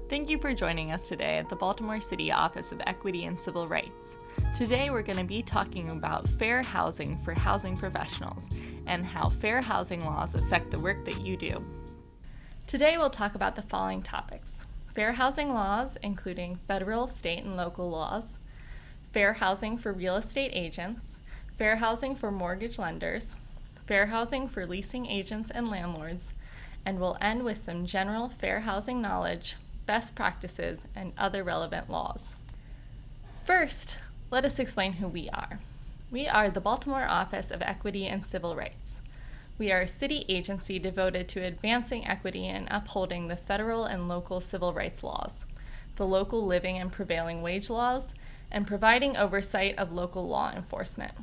Thank you for joining us today at the Baltimore City Office of Equity and Civil Rights. Today we're going to be talking about fair housing for housing professionals and how fair housing laws affect the work that you do. Today we'll talk about the following topics: fair housing laws, including federal, state, and local laws; fair housing for real estate agents; fair housing for mortgage lenders; fair housing for leasing agents and landlords; and we'll end with some general fair housing knowledge, best practices, and other relevant laws. First, let us explain who we are. We are the Baltimore Office of Equity and Civil Rights. We are a city agency devoted to advancing equity and upholding the federal and local civil rights laws, the local living and prevailing wage laws, and providing oversight of local law enforcement.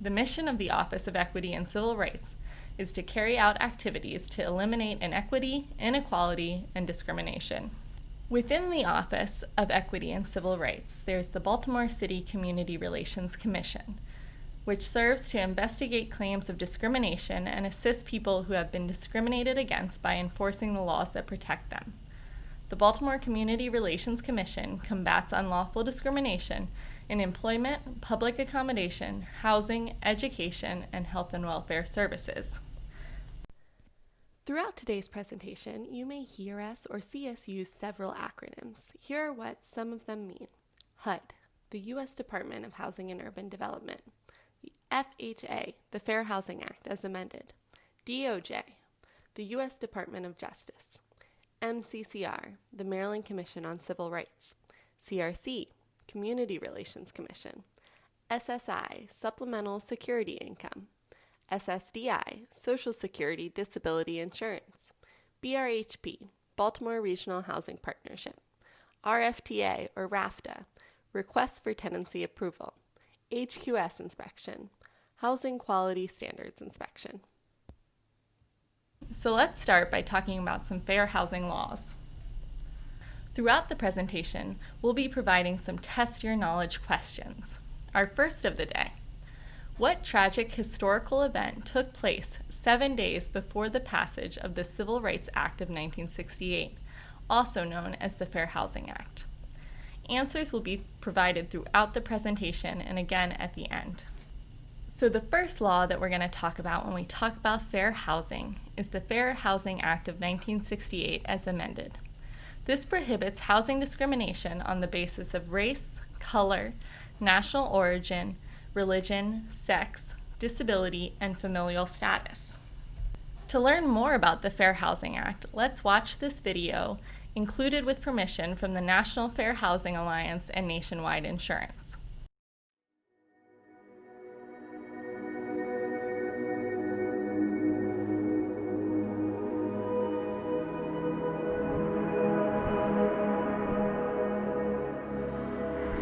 The mission of the Office of Equity and Civil Rights is to carry out activities to eliminate inequity, inequality, and discrimination. Within the Office of Equity and Civil Rights, there's the Baltimore City Community Relations Commission, which serves to investigate claims of discrimination and assist people who have been discriminated against by enforcing the laws that protect them. The Baltimore Community Relations Commission combats unlawful discrimination in employment, public accommodation, housing, education, and health and welfare services. Throughout today's presentation, you may hear us or see us use several acronyms. Here are what some of them mean. HUD, the U.S. Department of Housing and Urban Development. The FHA, the Fair Housing Act as amended. DOJ, the U.S. Department of Justice. MCCR, the Maryland Commission on Civil Rights. CRC, Community Relations Commission. SSI, Supplemental Security Income. SSDI, Social Security Disability Insurance. BRHP, Baltimore Regional Housing Partnership. RFTA, or RAFTA, Requests for Tenancy Approval. HQS Inspection, Housing Quality Standards Inspection. So let's start by talking about some fair housing laws. Throughout the presentation, we'll be providing some test your knowledge questions. Our first of the day: what tragic historical event took place 7 days before the passage of the Civil Rights Act of 1968, also known as the Fair Housing Act? Answers will be provided throughout the presentation and again at the end. So the first law that we're going to talk about when we talk about fair housing is the Fair Housing Act of 1968 as amended. This prohibits housing discrimination on the basis of race, color, national origin, religion, sex, disability, and familial status. To learn more about the Fair Housing Act, let's watch this video included with permission from the National Fair Housing Alliance and Nationwide Insurance.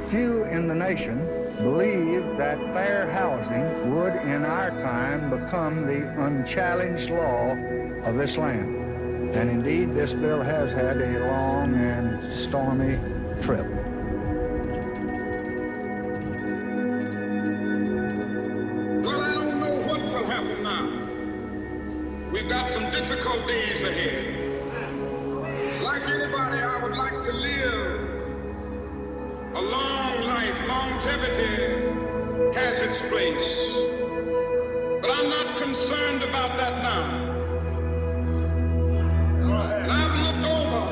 Few in the nation believe that fair housing would in our time become the unchallenged law of this land. And indeed, this bill has had a long and stormy trip. Well, I don't know what will happen now. We've got some difficult days ahead. Like anybody, I would like to live a long life. Longevity has its place. But I'm not concerned about that now. And I've looked over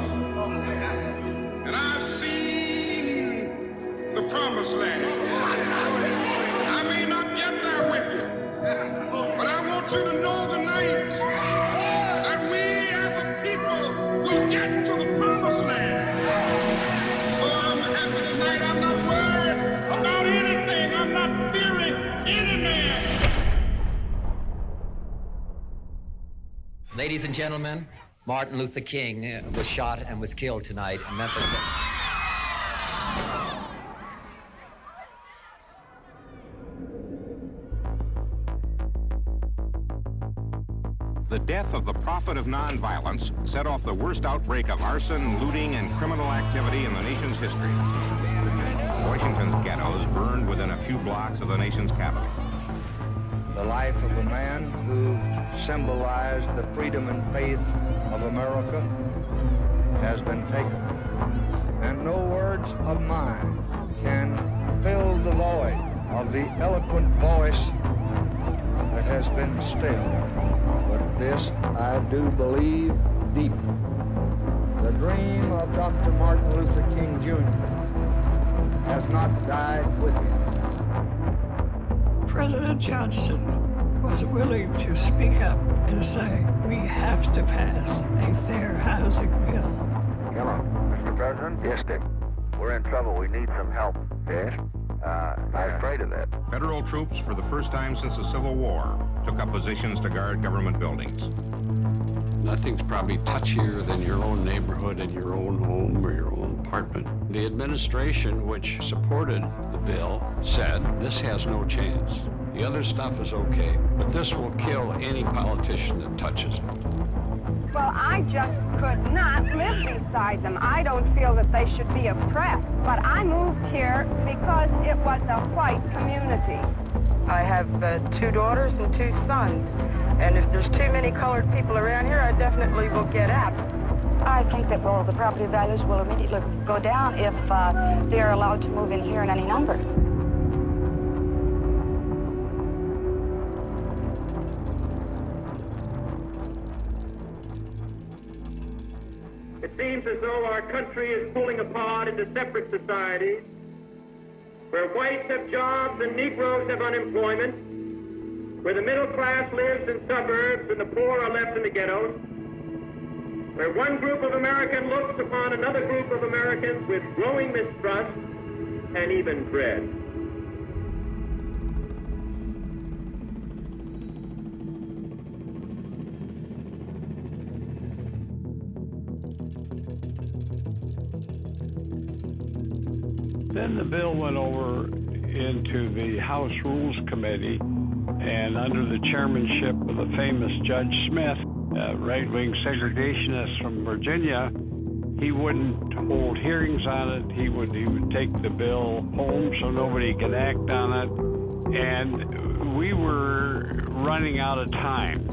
and I've seen the promised land. I may not get there with you, but I want you to know tonight that we as a people will get to the promised land. So I'm happy tonight. I'm not worried about anything. I'm not fearing any man. Ladies and gentlemen, Martin Luther King was shot and was killed tonight in Memphis. The death of the prophet of nonviolence set off the worst outbreak of arson, looting, and criminal activity in the nation's history. Washington's ghettos burned within a few blocks of the nation's capital. The life of a man who symbolized the freedom and faith of America has been taken. words of mine can fill the void of the eloquent voice that has been stilled. But this I do believe deeply. The dream of Dr. Martin Luther King Jr. has not died with him. President Johnson was willing to speak up and say, we have to pass a fair housing bill. Hello, Mr. President? Yes, Dick. We're in trouble. We need some help. Yes? I was afraid of that. Federal troops, for the first time since the Civil War, took up positions to guard government buildings. Nothing's probably touchier than your own neighborhood and your own home or your own apartment. The administration, which supported the bill, said this has no chance. The other stuff is okay, but this will kill any politician that touches it. Well, I just could not live beside them. I don't feel that they should be oppressed. But I moved here because it was a white community. I have 2 daughters and 2 sons. And if there's too many colored people around here, I definitely will get out. I think that, well, the property values will immediately go down if they're allowed to move in here in any number. It seems as though our country is pulling apart into separate societies, where whites have jobs and Negroes have unemployment, where the middle class lives in suburbs and the poor are left in the ghettos, where one group of Americans looks upon another group of Americans with growing mistrust and even dread. Then the bill went over into the House Rules Committee, and under the chairmanship of the famous Judge Smith, a right-wing segregationist from Virginia, he wouldn't hold hearings on it. He would take the bill home so nobody could act on it, and we were running out of time.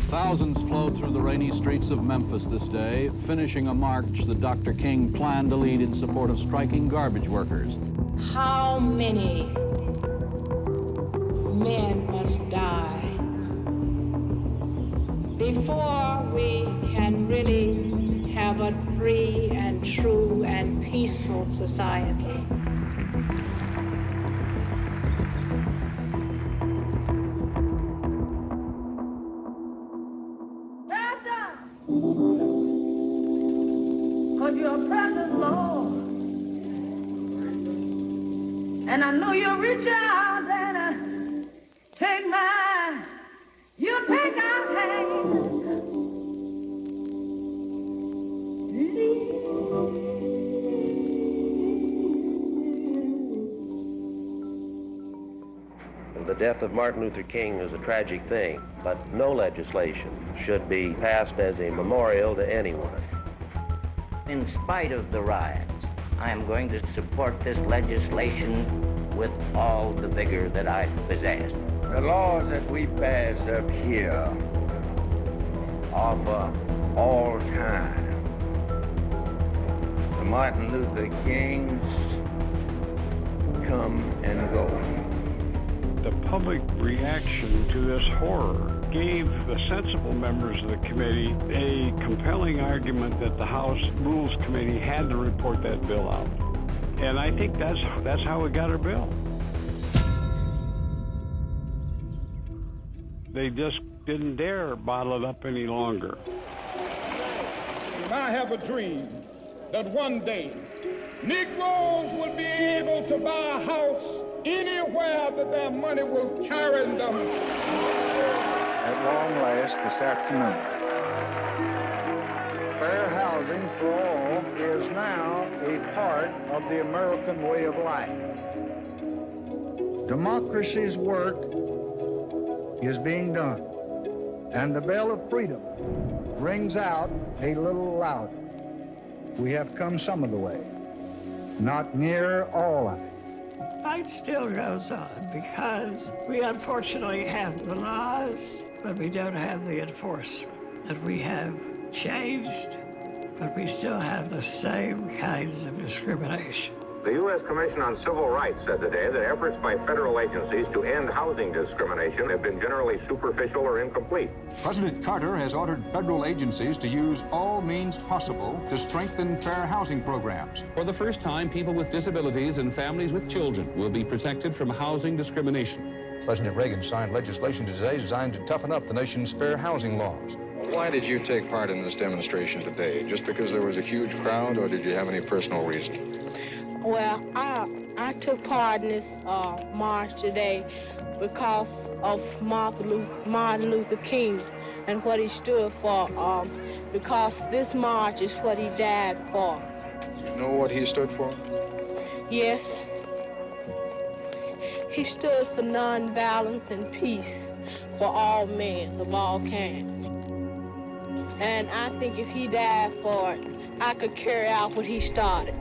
Thousands flowed through the rainy streets of Memphis this day, finishing a march that Dr. King planned to lead in support of striking garbage workers. How many men must die before we can really have a free and true and peaceful society? Cause you're a present Lord, and I know you'll reach out and take mine. You take our hand. The death of Martin Luther King is a tragic thing, but no legislation should be passed as a memorial to anyone. In spite of the riots, I am going to support this legislation with all the vigor that I possess. The laws that we pass up here are for all time. The Martin Luther Kings come and go. The public reaction to this horror gave the sensible members of the committee a compelling argument that the House Rules Committee had to report that bill out. And I think that's how we got our bill. They just didn't dare bottle it up any longer. And I have a dream that one day Negroes will be able to buy a house anywhere that their money will carry them. At long last this afternoon, fair housing for all is now a part of the American way of life. Democracy's work is being done, and the bell of freedom rings out a little louder. We have come some of the way, not near all of it. The fight still goes on because we unfortunately have the laws, but we don't have the enforcement. That we have changed but we still have the same kinds of discrimination. The U.S. Commission on Civil Rights said today that efforts by federal agencies to end housing discrimination have been generally superficial or incomplete. President Carter has ordered federal agencies to use all means possible to strengthen fair housing programs. For the first time, people with disabilities and families with children will be protected from housing discrimination. President Reagan signed legislation today designed to toughen up the nation's fair housing laws. Why did you take part in this demonstration today? Just because there was a huge crowd, or did you have any personal reason? Well, I took part in this march today because of Martin Luther King and what he stood for, because this march is what he died for. You know what he stood for? Yes. He stood for nonviolence and peace for all men of all kinds. And I think if he died for it, I could carry out what he started.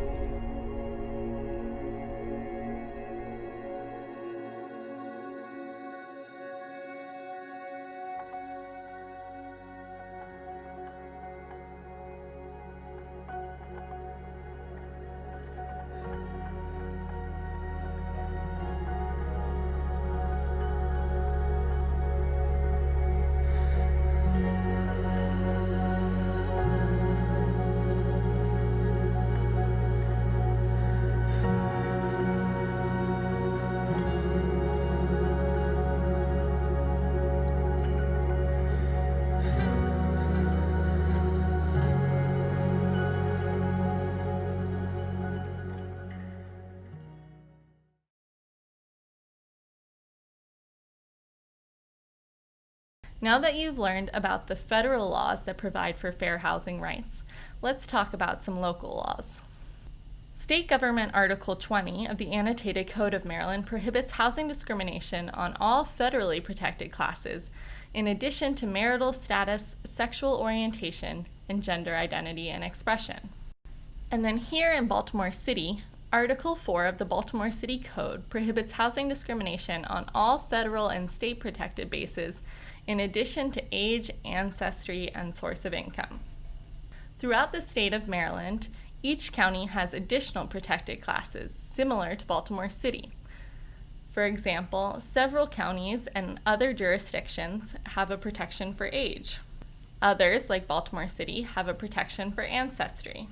Now that you've learned about the federal laws that provide for fair housing rights, let's talk about some local laws. State Government Article 20 of the Annotated Code of Maryland prohibits housing discrimination on all federally protected classes, in addition to marital status, sexual orientation, and gender identity and expression. And then here in Baltimore City, Article 4 of the Baltimore City Code prohibits housing discrimination on all federal and state protected bases, in addition to age, ancestry, and source of income. Throughout the state of Maryland, each county has additional protected classes similar to Baltimore City. For example, several counties and other jurisdictions have a protection for age. Others, like Baltimore City, have a protection for ancestry.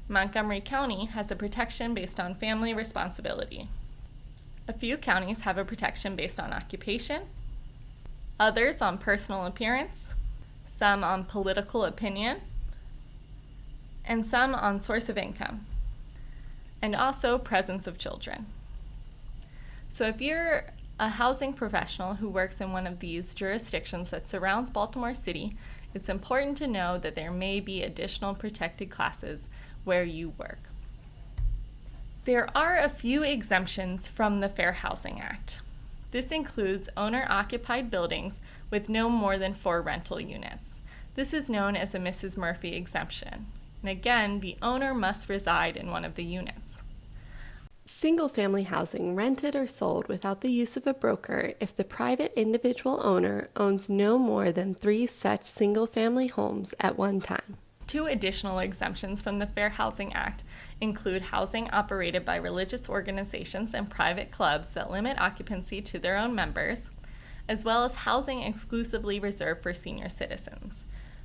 Montgomery County has a protection based on family responsibility. A few counties have a protection based on occupation, others on personal appearance, some on political opinion, and some on source of income, and also presence of children. So if you're a housing professional who works in one of these jurisdictions that surrounds Baltimore City, it's important to know that there may be additional protected classes where you work. There are a few exemptions from the Fair Housing Act. This includes owner-occupied buildings with no more than 4 rental units. This is known as a Mrs. Murphy exemption. And again, the owner must reside in one of the units. Single-family housing rented or sold without the use of a broker if the private individual owner owns no more than 3 such single-family homes at one time. 2 additional exemptions from the Fair Housing Act include housing operated by religious organizations and private clubs that limit occupancy to their own members, as well as housing exclusively reserved for senior citizens.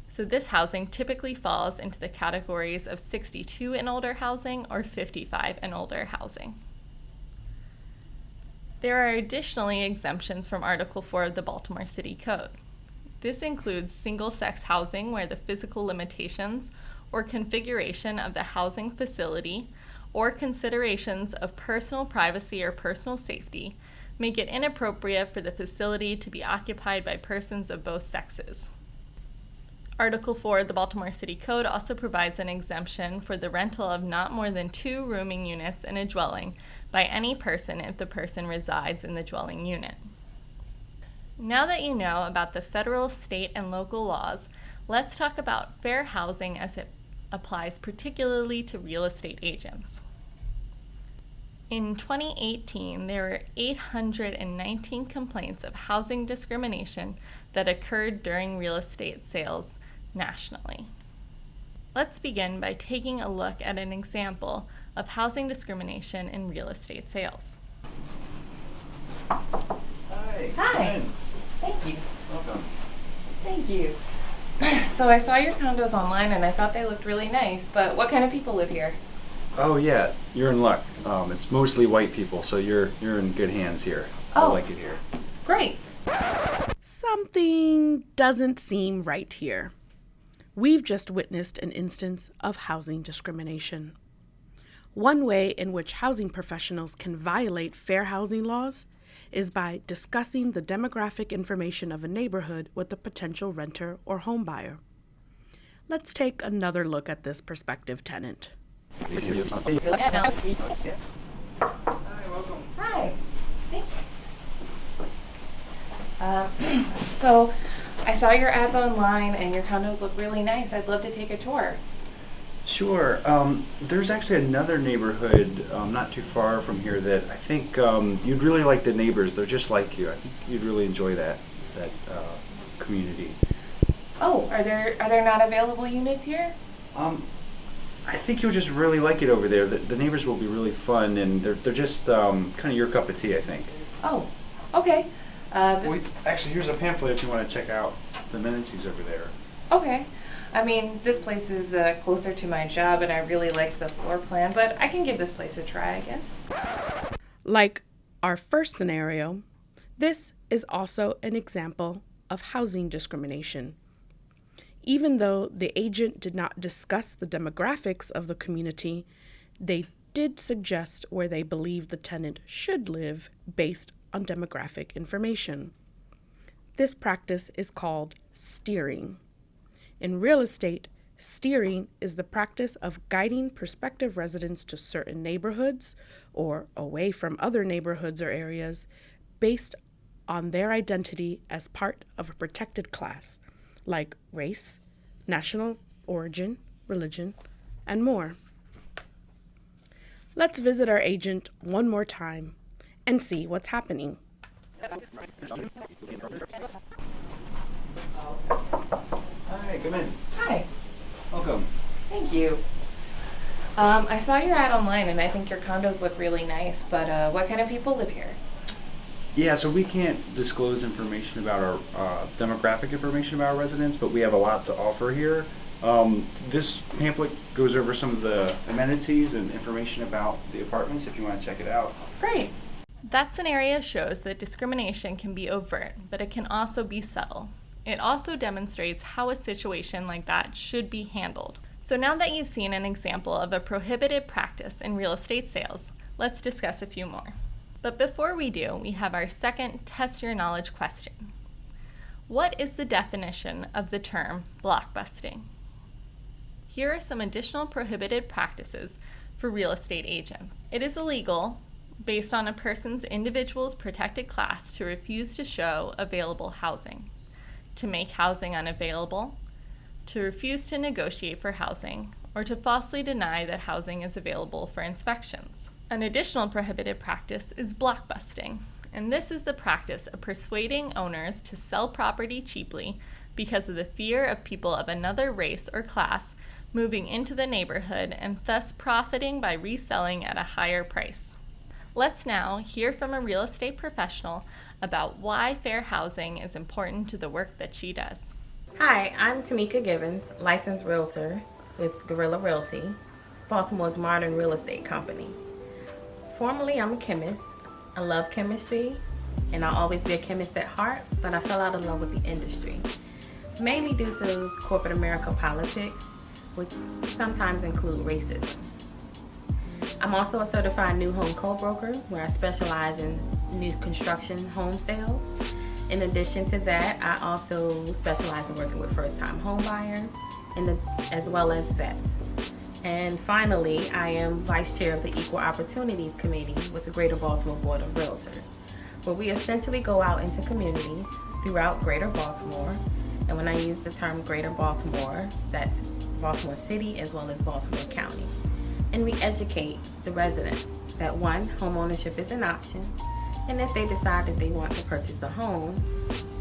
So this housing typically falls into the categories of 62 and older housing or 55 and older housing. There are additionally exemptions from Article 4 of the Baltimore City Code. This includes single-sex housing where the physical limitations or configuration of the housing facility or considerations of personal privacy or personal safety make it inappropriate for the facility to be occupied by persons of both sexes. Article 4 of the Baltimore City Code also provides an exemption for the rental of not more than 2 rooming units in a dwelling by any person if the person resides in the dwelling unit. Now that you know about the federal, state, and local laws, let's talk about fair housing as it applies particularly to real estate agents. In 2018, there were 819 complaints of housing discrimination that occurred during real estate sales nationally. Let's begin by taking a look at an example of housing discrimination in real estate sales. Hi. Hi. Thank you. Welcome. Thank you. So I saw your condos online and I thought they looked really nice, but what kind of people live here? Oh yeah, you're in luck. It's mostly white people, so you're in good hands here. Oh. I like it here. Great. Something doesn't seem right here. We've just witnessed an instance of housing discrimination. One way in which housing professionals can violate fair housing laws is by discussing the demographic information of a neighborhood with a potential renter or home buyer. Let's take another look at this prospective tenant. Hi, welcome. Hi. Thank you. So I saw your ads online and your condos look really nice. I'd love to take a tour. Sure. There's actually another neighborhood not too far from here that I think you'd really like the neighbors. They're just like you. I think you'd really enjoy that community. Oh, are there not available units here? I think you'll just really like it over there. The neighbors will be really fun, and they're just kind of your cup of tea, I think. Oh, okay. Actually, here's a pamphlet if you want to check out the amenities over there. Okay. I mean, this place is closer to my job and I really liked the floor plan, but I can give this place a try, I guess. Like our first scenario, this is also an example of housing discrimination. Even though the agent did not discuss the demographics of the community, they did suggest where they believe the tenant should live based on demographic information. This practice is called steering. In real estate, steering is the practice of guiding prospective residents to certain neighborhoods or away from other neighborhoods or areas based on their identity as part of a protected class, like race, national origin, religion, and more. Let's visit our agent one more time and see what's happening. Hi, come in. Hi. Welcome. Thank you. I saw your ad online and I think your condos look really nice, but what kind of people live here? Yeah, so we can't disclose information about our demographic information about our residents, but we have a lot to offer here. This pamphlet goes over some of the amenities and information about the apartments if you want to check it out. Great. That scenario shows that discrimination can be overt, but it can also be subtle. It also demonstrates how a situation like that should be handled. So now that you've seen an example of a prohibited practice in real estate sales, let's discuss a few more. But before we do, we have our second test your knowledge question. What is the definition of the term blockbusting? Here are some additional prohibited practices for real estate agents. It is illegal, based on a person's individual's protected class, to refuse to show available housing, to make housing unavailable, to refuse to negotiate for housing, or to falsely deny that housing is available for inspections. An additional prohibited practice is blockbusting, and this is the practice of persuading owners to sell property cheaply because of the fear of people of another race or class moving into the neighborhood and thus profiting by reselling at a higher price. Let's now hear from a real estate professional about why fair housing is important to the work that she does. Hi, I'm Tamika Givens, licensed realtor with Guerrilla Realty, Baltimore's modern real estate company. Formerly, I'm a chemist. I love chemistry, and I'll always be a chemist at heart, but I fell out of love with the industry, mainly due to corporate America politics, which sometimes include racism. I'm also a certified new home co-broker where I specialize in new construction home sales. In addition to that, I also specialize in working with first-time home buyers as well as vets. And finally, I am vice chair of the Equal Opportunities Committee with the Greater Baltimore Board of Realtors, where we essentially go out into communities throughout Greater Baltimore. And when I use the term Greater Baltimore, that's Baltimore City as well as Baltimore County. And we educate the residents that one, home ownership is an option, and if they decide that they want to purchase a home,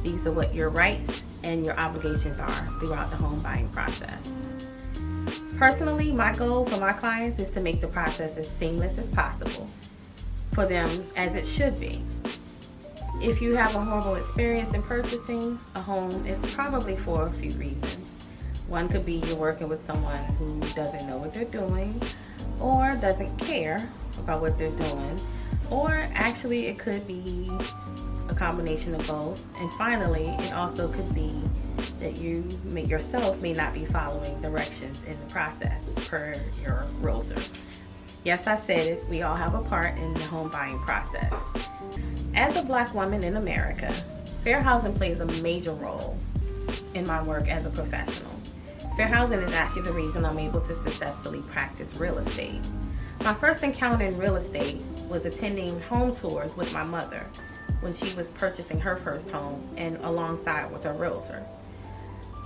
these are what your rights and your obligations are throughout the home buying process. Personally, my goal for my clients is to make the process as seamless as possible for them, as it should be. If you have a horrible experience in purchasing a home, it's probably for a few reasons. One could be you're working with someone who doesn't know what they're doing or doesn't care about what they're doing, or actually it could be a combination of both. And finally, it also could be that you yourself may not be following directions in the process per your realtor. Yes, I said it, we all have a part in the home buying process. As a Black woman in America, fair housing plays a major role in my work as a professional. Fair housing is actually the reason I'm able to successfully practice real estate. My first encounter in real estate was attending home tours with my mother when she was purchasing her first home, and alongside was a realtor.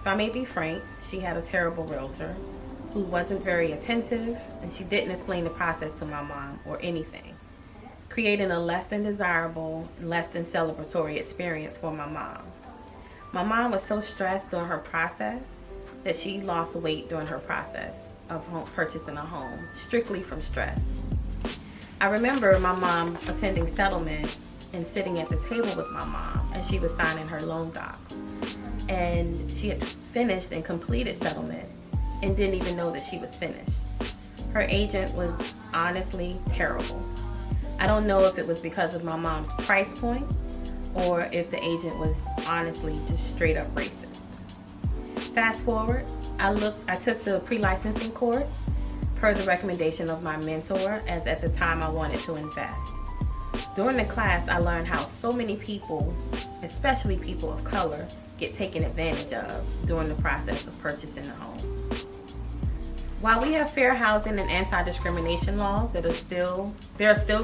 If I may be frank, she had a terrible realtor who wasn't very attentive, and she didn't explain the process to my mom or anything, creating a less than desirable, less than celebratory experience for my mom. My mom was so stressed during her process that she lost weight during her process of purchasing a home, strictly from stress. I remember my mom attending settlement and sitting at the table with my mom, and she was signing her loan docs. And she had finished and completed settlement and didn't even know that she was finished. Her agent was honestly terrible. I don't know if it was because of my mom's price point or if the agent was honestly just straight up racist. Fast forward, I took the pre-licensing course per the recommendation of my mentor, as at the time I wanted to invest. During the class, I learned how so many people, especially people of color, get taken advantage of during the process of purchasing a home. While we have fair housing and anti-discrimination laws, there are still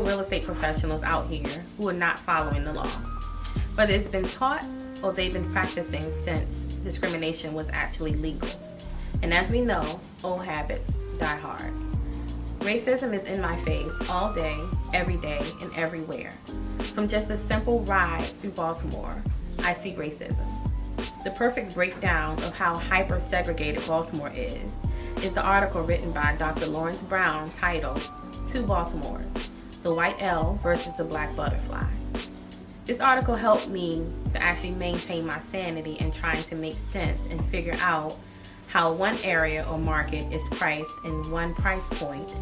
real estate professionals out here who are not following the law. Whether it's been taught or they've been practicing since discrimination was actually legal. And as we know, old habits die hard. Racism is in my face all day, every day, and everywhere. From just a simple ride through Baltimore, I see racism. The perfect breakdown of how hyper-segregated Baltimore is the article written by Dr. Lawrence Brown titled, Two Baltimores, the White L versus the Black Butterfly. This article helped me to actually maintain my sanity in trying to make sense and figure out how one area or market is priced in one price point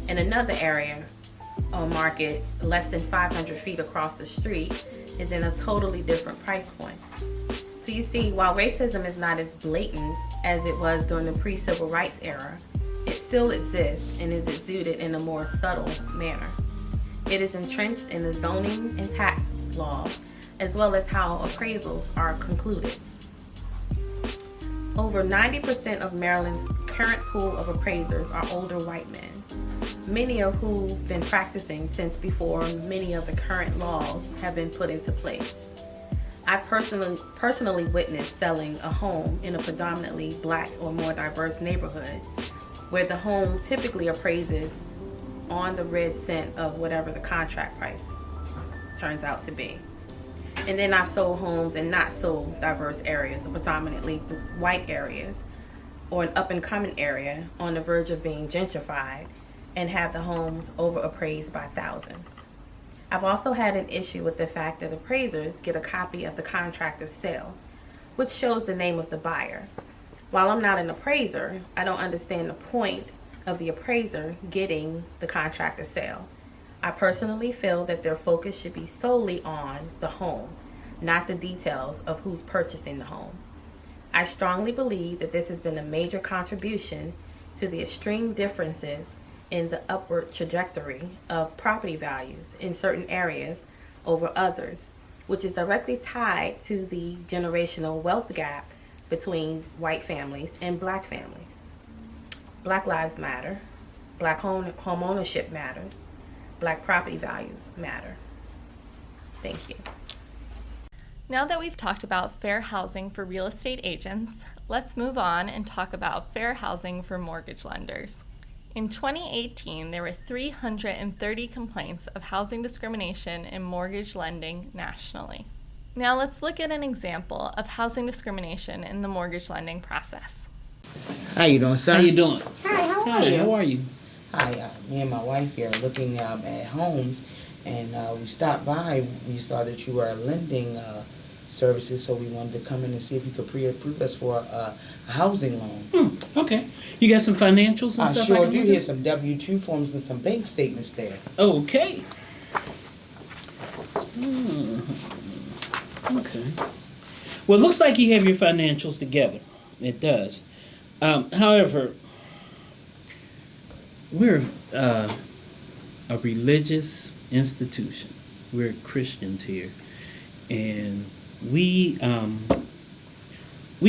and another area or market less than 500 feet across the street is in a totally different price point. So you see, while racism is not as blatant as it was during the pre-civil rights era, it still exists and is exuded in a more subtle manner. It is entrenched in the zoning and tax laws, as well as how appraisals are concluded. Over 90% of Maryland's current pool of appraisers are older white men, many of who've been practicing since before many of the current laws have been put into place. I personally witnessed selling a home in a predominantly Black or more diverse neighborhood where the home typically appraises on the red cent of whatever the contract price turns out to be. And then I've sold homes in not so diverse areas, predominantly white areas, or an up and coming area on the verge of being gentrified, and have the homes overappraised by thousands. I've also had an issue with the fact that appraisers get a copy of the contract of sale, which shows the name of the buyer. While I'm not an appraiser, I don't understand the point of the appraiser getting the contract of sale. I personally feel that their focus should be solely on the home, not the details of who's purchasing the home. I strongly believe that this has been a major contribution to the extreme differences in the upward trajectory of property values in certain areas over others, which is directly tied to the generational wealth gap between white families and Black families. Black lives matter, Black home ownership matters, Black property values matter. Thank you. Now that we've talked about fair housing for real estate agents, let's move on and talk about fair housing for mortgage lenders. In 2018, there were 330 complaints of housing discrimination in mortgage lending nationally. Now let's look at an example of housing discrimination in the mortgage lending process. How you doing, sir? How you doing? Hi. How Hi, are you? how are you? Hi, me and my wife here are looking at homes, and we stopped by. We saw that you were lending services, so we wanted to come in and see if you could pre-approve us for a housing loan. Okay. You got some financials and I stuff? sure can do. look at? Here's some W-2 forms and some bank statements there. Okay. Okay. Well, it looks like you have your financials together. It does. However, we're a religious institution. We're Christians here, and we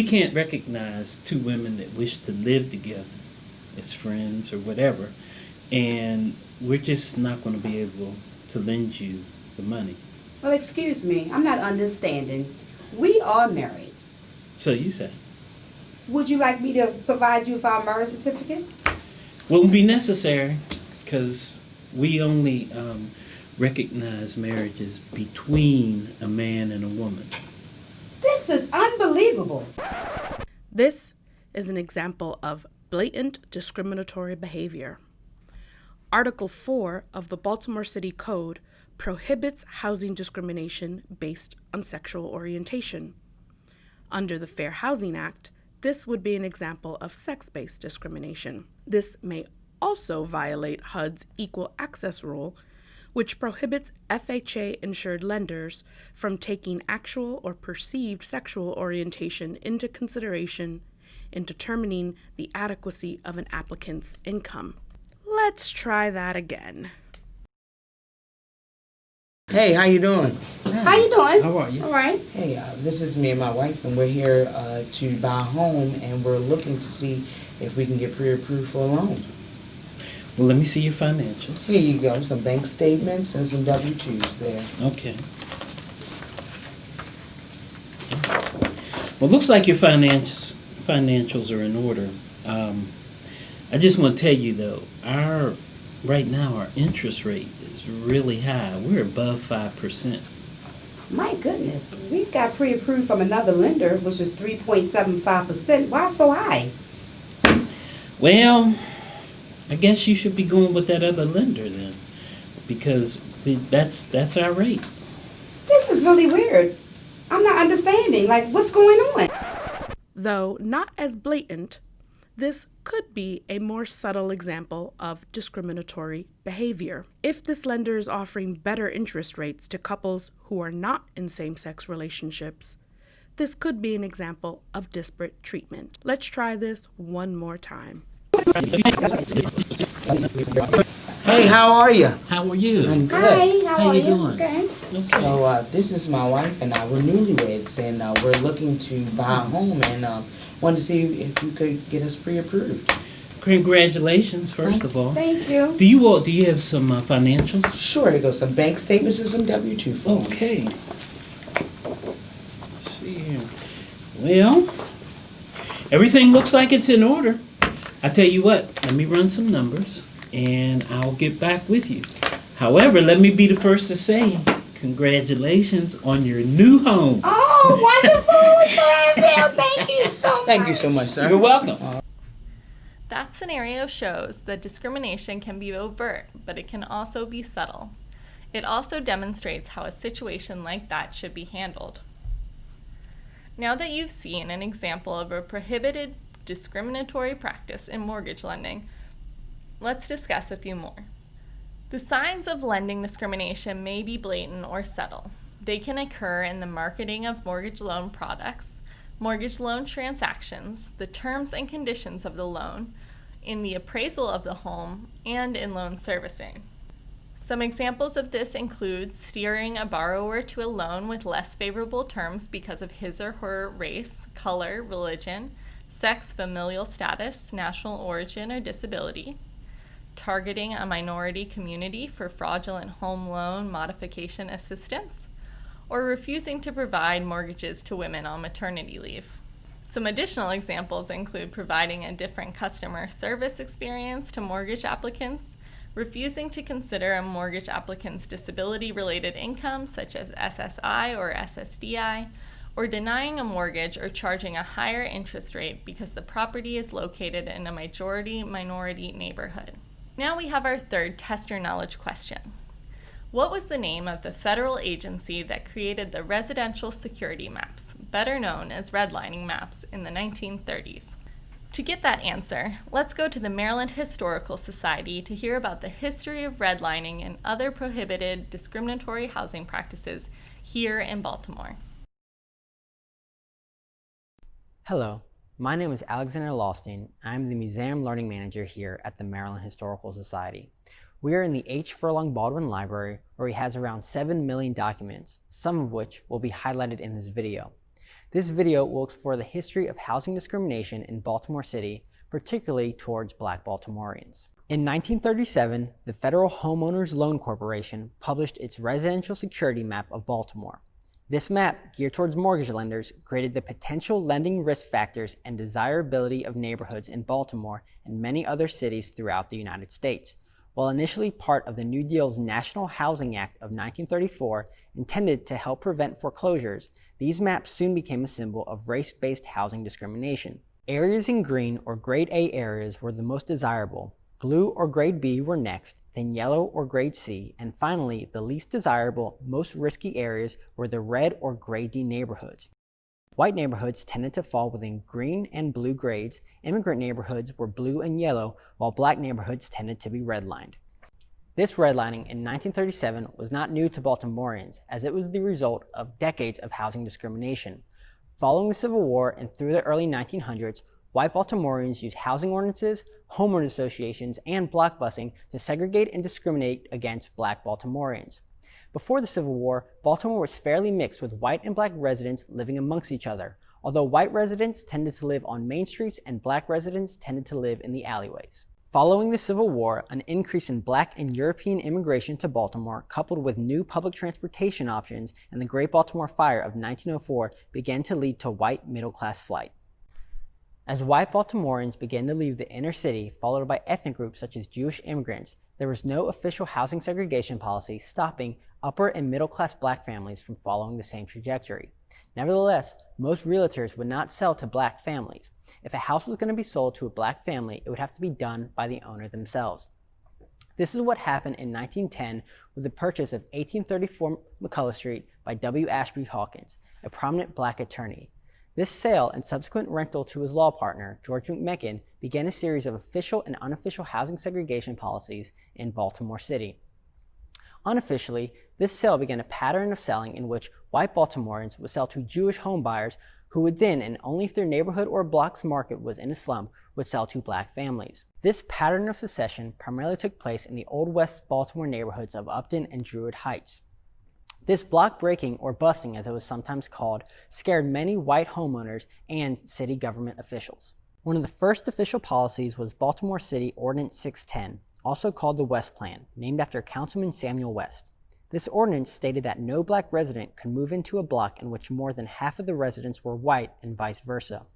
can't recognize two women that wish to live together as friends or whatever, and we're just not going to be able to lend you the money. Well, excuse me, I'm not understanding. We are married. So you say. Would you like me to provide you with our marriage certificate? Won't be necessary, because we only recognize marriages between a man and a woman. This is unbelievable. This is an example of blatant discriminatory behavior. Article 4 of the Baltimore City Code prohibits housing discrimination based on sexual orientation. Under the Fair Housing Act, this would be an example of sex-based discrimination. This may also violate HUD's Equal Access Rule, which prohibits FHA-insured lenders from taking actual or perceived sexual orientation into consideration in determining the adequacy of an applicant's income. Let's try that again. Hey, how you doing? How you doing? How are you? All right. Hey, this is me and my wife, and we're here to buy a home, and we're looking to see if we can get pre-approved for a loan. Well, let me see your financials. Here you go, some bank statements and some W-2s there. Okay. Well, looks like your financials are in order. I just want to tell you though, right now our interest rate is really high. We're above 5%. My goodness, we got pre-approved from another lender, which is 3.75%. Why so high? Well, I guess you should be going with that other lender then, because that's our rate. This is really weird. I'm not understanding. Like, what's going on? Though not as blatant, this could be a more subtle example of discriminatory behavior. If this lender is offering better interest rates to couples who are not in same-sex relationships, this could be an example of disparate treatment. Let's try this one more time. Hey, how are you? How are you? I'm good. Hi, how are you? doing? Okay. So this is my wife and we're newlyweds, and we're looking to buy a home, and wanted to see if you could get us pre-approved. Congratulations, first of all. Thank you. Do you have some financials? Sure, there goes some bank statements and some W-2 forms. Okay. Let's see here. Well, everything looks like it's in order. I tell you what, let me run some numbers and I'll get back with you. However, let me be the first to say congratulations on your new home. Oh, wonderful, Thank you so much. Thank you so much, sir. You're welcome. That scenario shows that discrimination can be overt, but it can also be subtle. It also demonstrates how a situation like that should be handled. Now that you've seen an example of a prohibited discriminatory practice in mortgage lending, let's discuss a few more. The signs of lending discrimination may be blatant or subtle. They can occur in the marketing of mortgage loan products, mortgage loan transactions, the terms and conditions of the loan, in the appraisal of the home, and in loan servicing. Some examples of this include steering a borrower to a loan with less favorable terms because of his or her race, color, religion, sex, familial status, national origin, or disability, targeting a minority community for fraudulent home loan modification assistance, or refusing to provide mortgages to women on maternity leave. Some additional examples include providing a different customer service experience to mortgage applicants, refusing to consider a mortgage applicant's disability-related income such as SSI or SSDI, or denying a mortgage or charging a higher interest rate because the property is located in a majority-minority neighborhood. Now we have our third test your knowledge question. What was the name of the federal agency that created the residential security maps, better known as redlining maps, in the 1930s? To get that answer, let's go to the Maryland Historical Society to hear about the history of redlining and other prohibited discriminatory housing practices here in Baltimore. Hello, my name is Alexander Lawstein. I'm the Museum Learning Manager here at the Maryland Historical Society. We are in the H. Furlong Baldwin Library, where he has around 7 million documents, some of which will be highlighted in this video. This video will explore the history of housing discrimination in Baltimore City, particularly towards Black Baltimoreans. In 1937, the Federal Homeowners Loan Corporation published its Residential Security Map of Baltimore. This map, geared towards mortgage lenders, graded the potential lending risk factors and desirability of neighborhoods in Baltimore and many other cities throughout the United States. While initially part of the New Deal's National Housing Act of 1934, intended to help prevent foreclosures, these maps soon became a symbol of race-based housing discrimination. Areas in green or Grade A areas were the most desirable, blue or Grade B were next, then yellow or Grade C, and finally, the least desirable, most risky areas were the red or Grade D neighborhoods. White neighborhoods tended to fall within green and blue grades, immigrant neighborhoods were blue and yellow, while black neighborhoods tended to be redlined. This redlining in 1937 was not new to Baltimoreans, as it was the result of decades of housing discrimination. Following the Civil War and through the early 1900s, white Baltimoreans used housing ordinances, homeowners associations, and block busing to segregate and discriminate against black Baltimoreans. Before the Civil War, Baltimore was fairly mixed with white and black residents living amongst each other, although white residents tended to live on main streets and black residents tended to live in the alleyways. Following the Civil War, an increase in black and European immigration to Baltimore, coupled with new public transportation options and the Great Baltimore Fire of 1904, began to lead to white middle-class flight. As white Baltimoreans began to leave the inner city, followed by ethnic groups such as Jewish immigrants, there was no official housing segregation policy stopping upper and middle-class black families from following the same trajectory. Nevertheless, most realtors would not sell to black families. If a house was going to be sold to a black family, it would have to be done by the owner themselves. This is what happened in 1910 with the purchase of 1834 McCullough Street by W. Ashby Hawkins, a prominent black attorney. This sale and subsequent rental to his law partner, George McMecken, began a series of official and unofficial housing segregation policies in Baltimore City. Unofficially, this sale began a pattern of selling in which white Baltimoreans would sell to Jewish homebuyers who would then, and only if their neighborhood or block's market was in a slum, would sell to black families. This pattern of secession primarily took place in the Old West Baltimore neighborhoods of Upton and Druid Heights. This block breaking, or busting as it was sometimes called, scared many white homeowners and city government officials. One of the first official policies was Baltimore City Ordinance 610, also called the West Plan, named after Councilman Samuel West. This ordinance stated that no black resident could move into a block in which more than half of the residents were white and vice versa.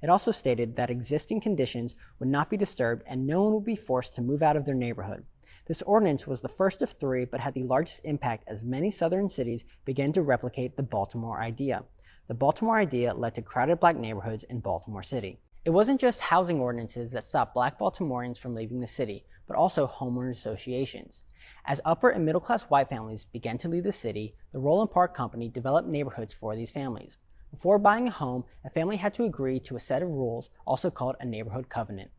It also stated that existing conditions would not be disturbed and no one would be forced to move out of their neighborhood. This ordinance was the first of three, but had the largest impact as many southern cities began to replicate the Baltimore idea. The Baltimore idea led to crowded black neighborhoods in Baltimore City. It wasn't just housing ordinances that stopped black Baltimoreans from leaving the city, but also homeowners associations. As upper and middle-class white families began to leave the city, the Roland Park Company developed neighborhoods for these families. Before buying a home, a family had to agree to a set of rules, also called a neighborhood covenant.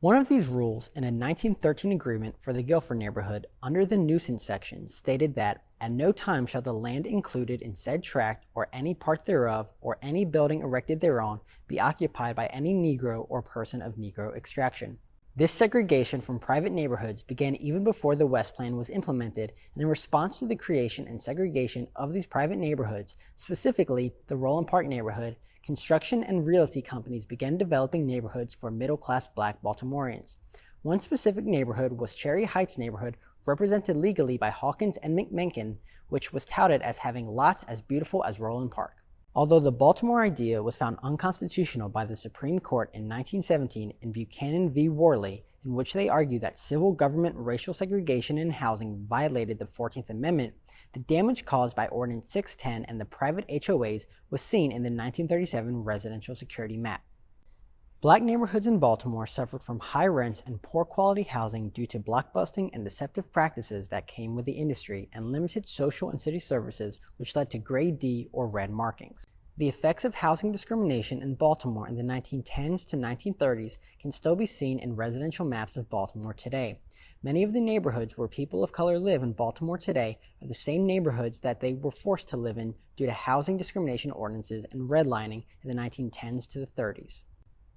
One of these rules, in a 1913 agreement for the Guilford neighborhood, under the nuisance section, stated that at no time shall the land included in said tract, or any part thereof, or any building erected thereon, be occupied by any Negro or person of Negro extraction. This segregation from private neighborhoods began even before the West Plan was implemented, and in response to the creation and segregation of these private neighborhoods, specifically the Roland Park neighborhood, construction and realty companies began developing neighborhoods for middle-class black Baltimoreans. One specific neighborhood was Cherry Heights neighborhood, represented legally by Hawkins and McMecken, which was touted as having lots as beautiful as Roland Park. Although the Baltimore idea was found unconstitutional by the Supreme Court in 1917 in Buchanan v. Worley, in which they argue that civil government racial segregation in housing violated the 14th Amendment, the damage caused by Ordinance 610 and the private HOAs was seen in the 1937 Residential Security Map. Black neighborhoods in Baltimore suffered from high rents and poor quality housing due to blockbusting and deceptive practices that came with the industry and limited social and city services, which led to Grade D or red markings. The effects of housing discrimination in Baltimore in the 1910s to 1930s can still be seen in residential maps of Baltimore today. Many of the neighborhoods where people of color live in Baltimore today are the same neighborhoods that they were forced to live in due to housing discrimination ordinances and redlining in the 1910s to the 30s.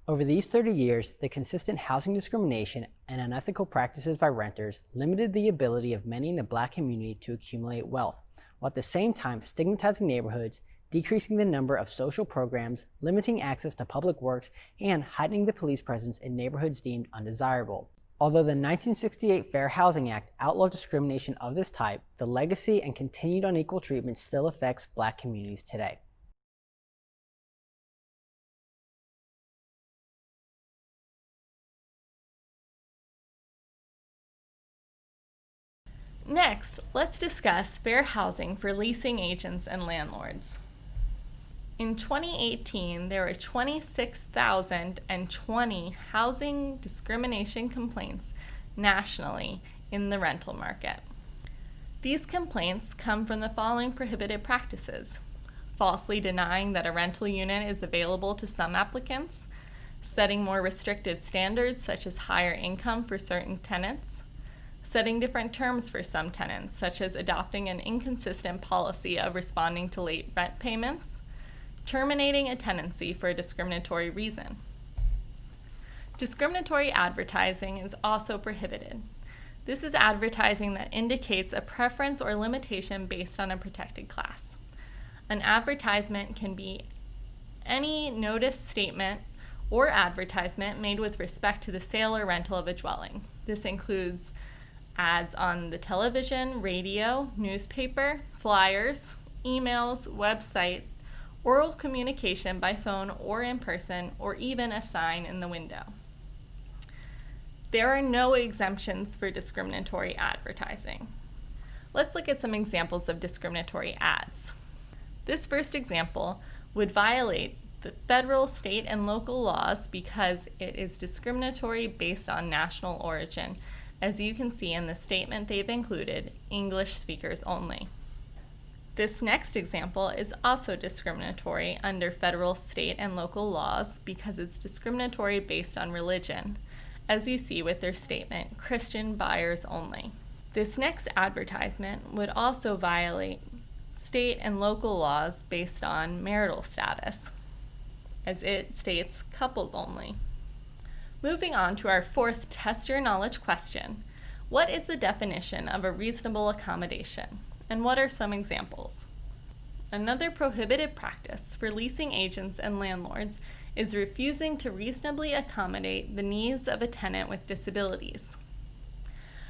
Over these 30 years, the consistent housing discrimination and unethical practices by renters limited the ability of many in the Black community to accumulate wealth, while at the same time stigmatizing neighborhoods, decreasing the number of social programs, limiting access to public works, and heightening the police presence in neighborhoods deemed undesirable. Although the 1968 Fair Housing Act outlawed discrimination of this type, the legacy and continued unequal treatment still affects Black communities today. Next, let's discuss fair housing for leasing agents and landlords. In 2018, there were 26,020 housing discrimination complaints nationally in the rental market. These complaints come from the following prohibited practices: falsely denying that a rental unit is available to some applicants, setting more restrictive standards such as higher income for certain tenants, setting different terms for some tenants, such as adopting an inconsistent policy of responding to late rent payments, terminating a tenancy for a discriminatory reason. Discriminatory advertising is also prohibited. This is advertising that indicates a preference or limitation based on a protected class. An advertisement can be any notice, statement, or advertisement made with respect to the sale or rental of a dwelling. This includes ads on the television, radio, newspaper, flyers, emails, website, oral communication by phone or in person, or even a sign in the window. There are no exemptions for discriminatory advertising. Let's look at some examples of discriminatory ads. This first example would violate the federal, state, and local laws because it is discriminatory based on national origin. As you can see in the statement they've included, English speakers only. This next example is also discriminatory under federal, state, and local laws because it's discriminatory based on religion, as you see with their statement, Christian buyers only. This next advertisement would also violate state and local laws based on marital status, as it states couples only. Moving on to our fourth test your knowledge question. What is the definition of a reasonable accommodation? And what are some examples? Another prohibited practice for leasing agents and landlords is refusing to reasonably accommodate the needs of a tenant with disabilities.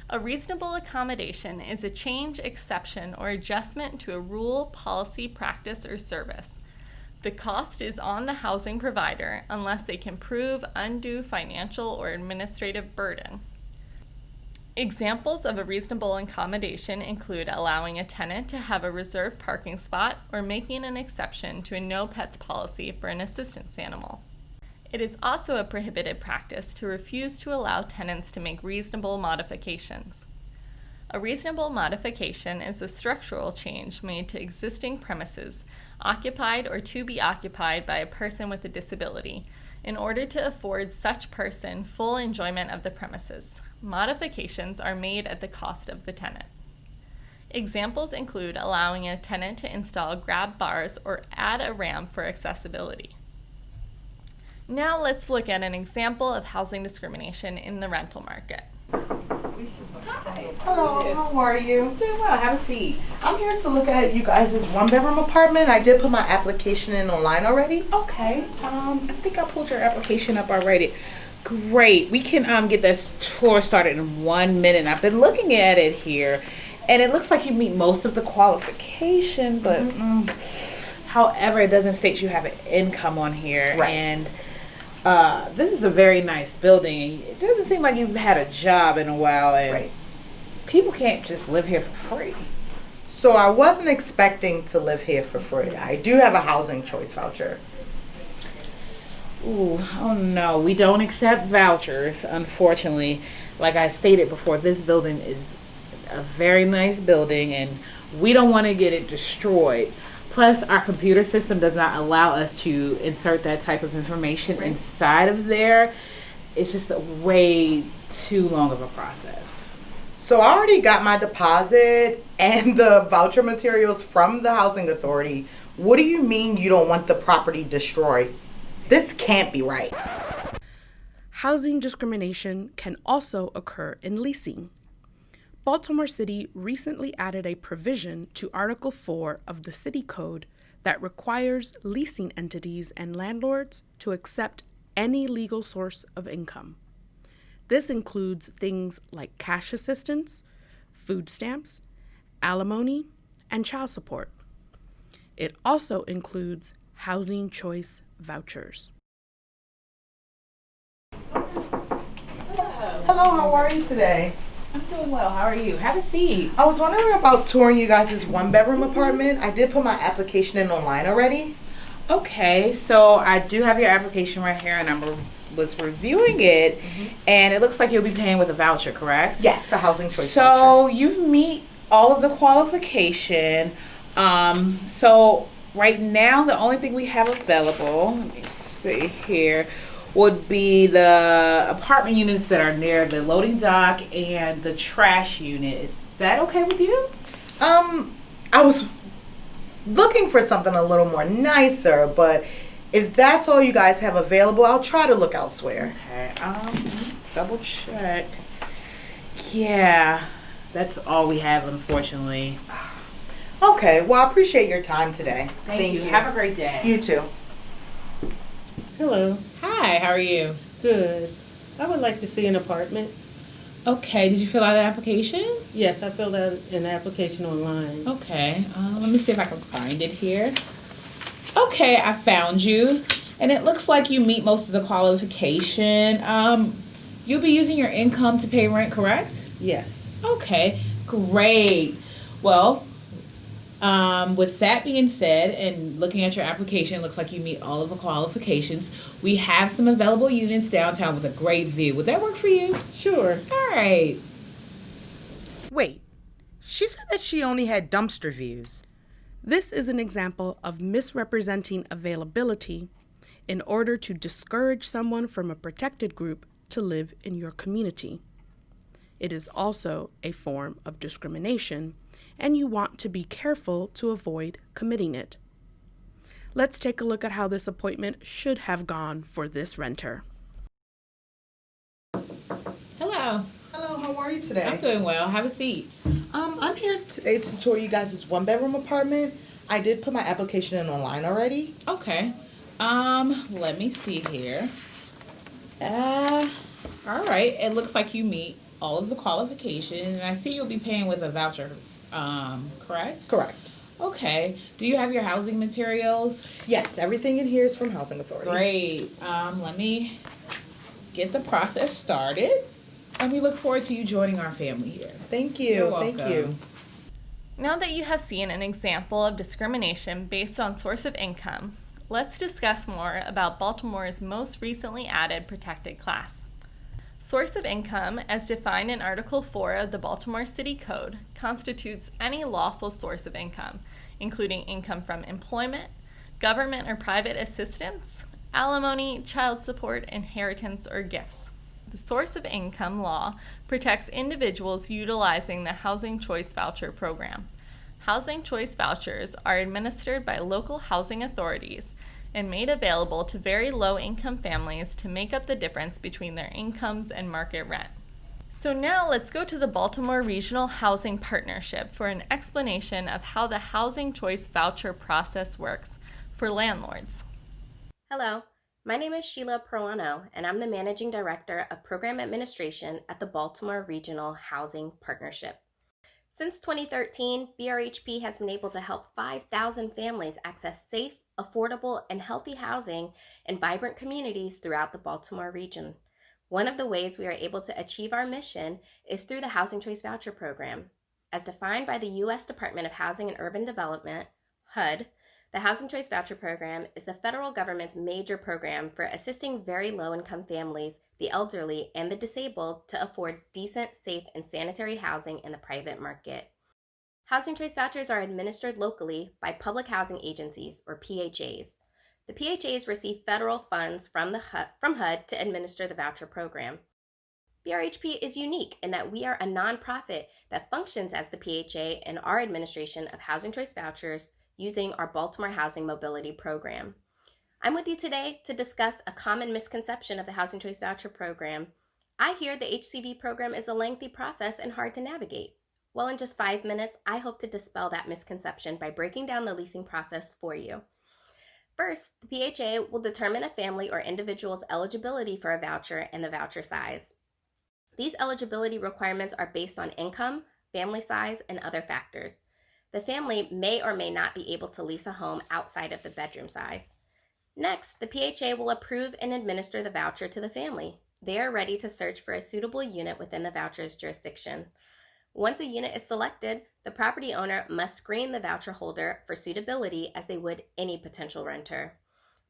A reasonable accommodation is a change, exception, or adjustment to a rule, policy, practice, or service. The cost is on the housing provider unless they can prove undue financial or administrative burden. Examples of a reasonable accommodation include allowing a tenant to have a reserved parking spot or making an exception to a no pets policy for an assistance animal. It is also a prohibited practice to refuse to allow tenants to make reasonable modifications. A reasonable modification is a structural change made to existing premises, occupied or to be occupied by a person with a disability, in order to afford such person full enjoyment of the premises. Modifications are made at the cost of the tenant. Examples include allowing a tenant to install grab bars or add a ramp for accessibility. Now let's look at an example of housing discrimination in the rental market. Hello, how are you? Doing well, have a seat. I'm here to look at you guys' one-bedroom apartment. I did put my application in online already. Okay, I think I pulled your application up already. Great, we can get this tour started in 1 minute. I've been looking at it here, and it looks like you meet most of the qualification, but however, it doesn't state you have an income on here. Right. And This is a very nice building. It doesn't seem like you've had a job in a while, and people can't just live here for free. So I wasn't expecting to live here for free. I do have a housing choice voucher. Ooh, oh no, we don't accept vouchers, unfortunately. Like I stated before, this building is a very nice building, and we don't want to get it destroyed. Plus, our computer system does not allow us to insert that type of information inside of there. It's just way too long of a process. So I already got my deposit and the voucher materials from the housing authority. What do you mean you don't want the property destroyed? This can't be right. Housing discrimination can also occur in leasing. Baltimore City recently added a provision to Article 4 of the City Code that requires leasing entities and landlords to accept any legal source of income. This includes things like cash assistance, food stamps, alimony, and child support. It also includes housing choice vouchers. Hello, how are you today? I'm doing well. How are you? Have a seat. I was wondering about touring you guys' one-bedroom apartment. I did put my application in online already. Okay, so I do have your application right here, and I was reviewing it, and it looks like you'll be paying with a voucher, correct? Yes, a housing choice so voucher. You meet all of the qualification. So right now, the only thing we have available, let me see here, would be the apartment units that are near the loading dock and the trash unit. Is that okay with you? I was looking for something a little more nicer, but if that's all you guys have available, I'll try to look elsewhere. Okay, double check. Yeah, that's all we have, unfortunately. Okay, well, I appreciate your time today. Thank you. Have a great day. You too. Hello. Hi, how are you? Good. I would like to see an apartment. Okay, did you fill out an application? Yes, I filled out an application online. Okay, let me see if I can find it here. Okay, I found you, and it looks like you meet most of the qualification. You'll be using your income to pay rent, correct? Yes. Okay, great. Well, with that being said, and looking at your application, it looks like you meet all of the qualifications. We have some available units downtown with a great view. Would that work for you? Sure. All right. Wait, she said that she only had dumpster views. This is an example of misrepresenting availability in order to discourage someone from a protected group to live in your community. It is also a form of discrimination, and you want to be careful to avoid committing it. Let's take a look at how this appointment should have gone for this renter. Hello. Hello, how are you today? I'm doing well. Have a seat. I'm here today to tour you guys' one-bedroom apartment. I did put my application in online already. Okay. Let me see here. All right. It looks like you meet all of the qualifications, and I see you'll be paying with a voucher, correct? Correct. Okay. Do you have your housing materials? Yes, everything in here is from Housing Authority. Great. Let me get the process started, and we look forward to you joining our family here. Thank you. You're welcome. Thank you. Now that you have seen an example of discrimination based on source of income, let's discuss more about Baltimore's most recently added protected class. Source of income, as defined in Article 4 of the Baltimore City Code, constitutes any lawful source of income, including income from employment, government or private assistance, alimony, child support, inheritance, or gifts. The source of income law protects individuals utilizing the Housing Choice Voucher program. Housing Choice Vouchers are administered by local housing authorities and made available to very low-income families to make up the difference between their incomes and market rent. So now let's go to the Baltimore Regional Housing Partnership for an explanation of how the Housing Choice Voucher process works for landlords. Hello, my name is Sheila Proano, and I'm the Managing Director of Program Administration at the Baltimore Regional Housing Partnership. Since 2013, BRHP has been able to help 5,000 families access safe, affordable, and healthy housing in vibrant communities throughout the Baltimore region. One of the ways we are able to achieve our mission is through the Housing Choice Voucher Program. As defined by the U.S. Department of Housing and Urban Development, HUD, the Housing Choice Voucher Program is the federal government's major program for assisting very low-income families, the elderly, and the disabled to afford decent, safe, and sanitary housing in the private market. Housing Choice Vouchers are administered locally by public housing agencies, or PHAs. The PHAs receive federal funds from HUD to administer the voucher program. BRHP is unique in that we are a nonprofit that functions as the PHA in our administration of Housing Choice Vouchers using our Baltimore Housing Mobility Program. I'm with you today to discuss a common misconception of the Housing Choice Voucher Program. I hear the HCV program is a lengthy process and hard to navigate. Well, in just 5 minutes, I hope to dispel that misconception by breaking down the leasing process for you. First, the PHA will determine a family or individual's eligibility for a voucher and the voucher size. These eligibility requirements are based on income, family size, and other factors. The family may or may not be able to lease a home outside of the bedroom size. Next, the PHA will approve and administer the voucher to the family. They are ready to search for a suitable unit within the voucher's jurisdiction. Once a unit is selected, the property owner must screen the voucher holder for suitability as they would any potential renter.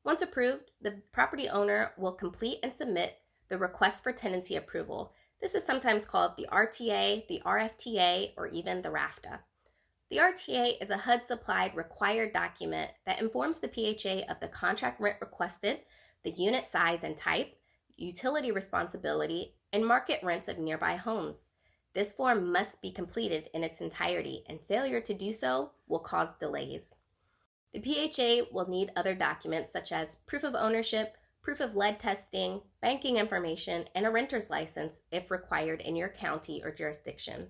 Once approved, the property owner will complete and submit the request for tenancy approval. This is sometimes called the RTA, the RFTA, or even the RAFTA. The RTA is a HUD-supplied required document that informs the PHA of the contract rent requested, the unit size and type, utility responsibility, and market rents of nearby homes. This form must be completed in its entirety, and failure to do so will cause delays. The PHA will need other documents such as proof of ownership, proof of lead testing, banking information, and a renter's license if required in your county or jurisdiction.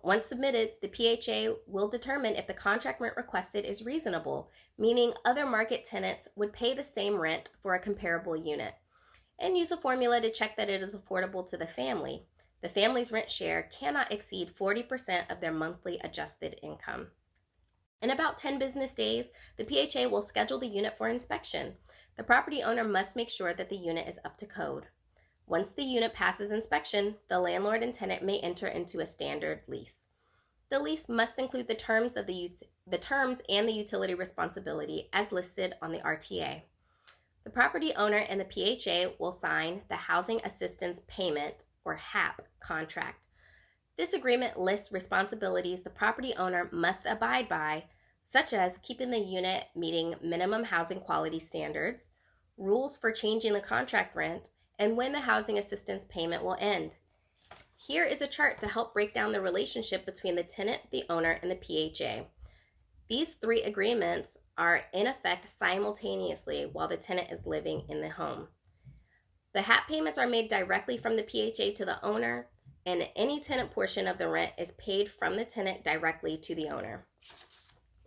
Once submitted, the PHA will determine if the contract rent requested is reasonable, meaning other market tenants would pay the same rent for a comparable unit, and use a formula to check that it is affordable to the family. The family's rent share cannot exceed 40% of their monthly adjusted income. In about 10 business days, the PHA will schedule the unit for inspection. The property owner must make sure that the unit is up to code. Once the unit passes inspection, the landlord and tenant may enter into a standard lease. The lease must include the terms and the utility responsibility as listed on the RTA. The property owner and the PHA will sign the Housing Assistance Payment, or HAP, contract. This agreement lists responsibilities the property owner must abide by, such as keeping the unit meeting minimum housing quality standards, rules for changing the contract rent, and when the housing assistance payment will end. Here is a chart to help break down the relationship between the tenant, the owner, and the PHA. These three agreements are in effect simultaneously while the tenant is living in the home. The HAP payments are made directly from the PHA to the owner, and any tenant portion of the rent is paid from the tenant directly to the owner.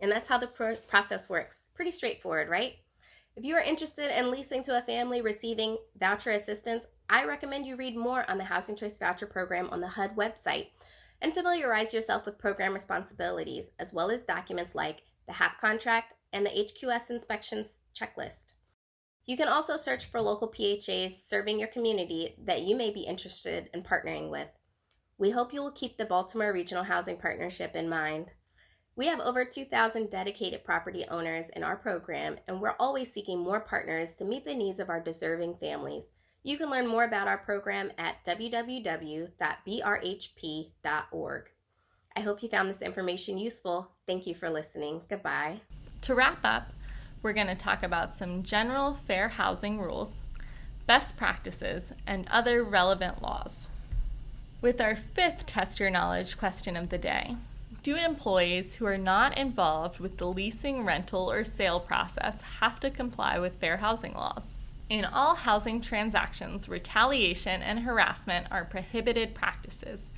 And that's how the process works. Pretty straightforward, right? If you are interested in leasing to a family receiving voucher assistance, I recommend you read more on the Housing Choice Voucher Program on the HUD website and familiarize yourself with program responsibilities, as well as documents like the HAP contract and the HQS inspections checklist. You can also search for local PHAs serving your community that you may be interested in partnering with. We hope you will keep the Baltimore Regional Housing Partnership in mind. We have over 2,000 dedicated property owners in our program, and we're always seeking more partners to meet the needs of our deserving families. You can learn more about our program at www.brhp.org. I hope you found this information useful. Thank you for listening. Goodbye. To wrap up, we're going to talk about some general fair housing rules, best practices, and other relevant laws. With our fifth Test Your Knowledge question of the day, do employees who are not involved with the leasing, rental, or sale process have to comply with fair housing laws? In all housing transactions, retaliation and harassment are prohibited practices.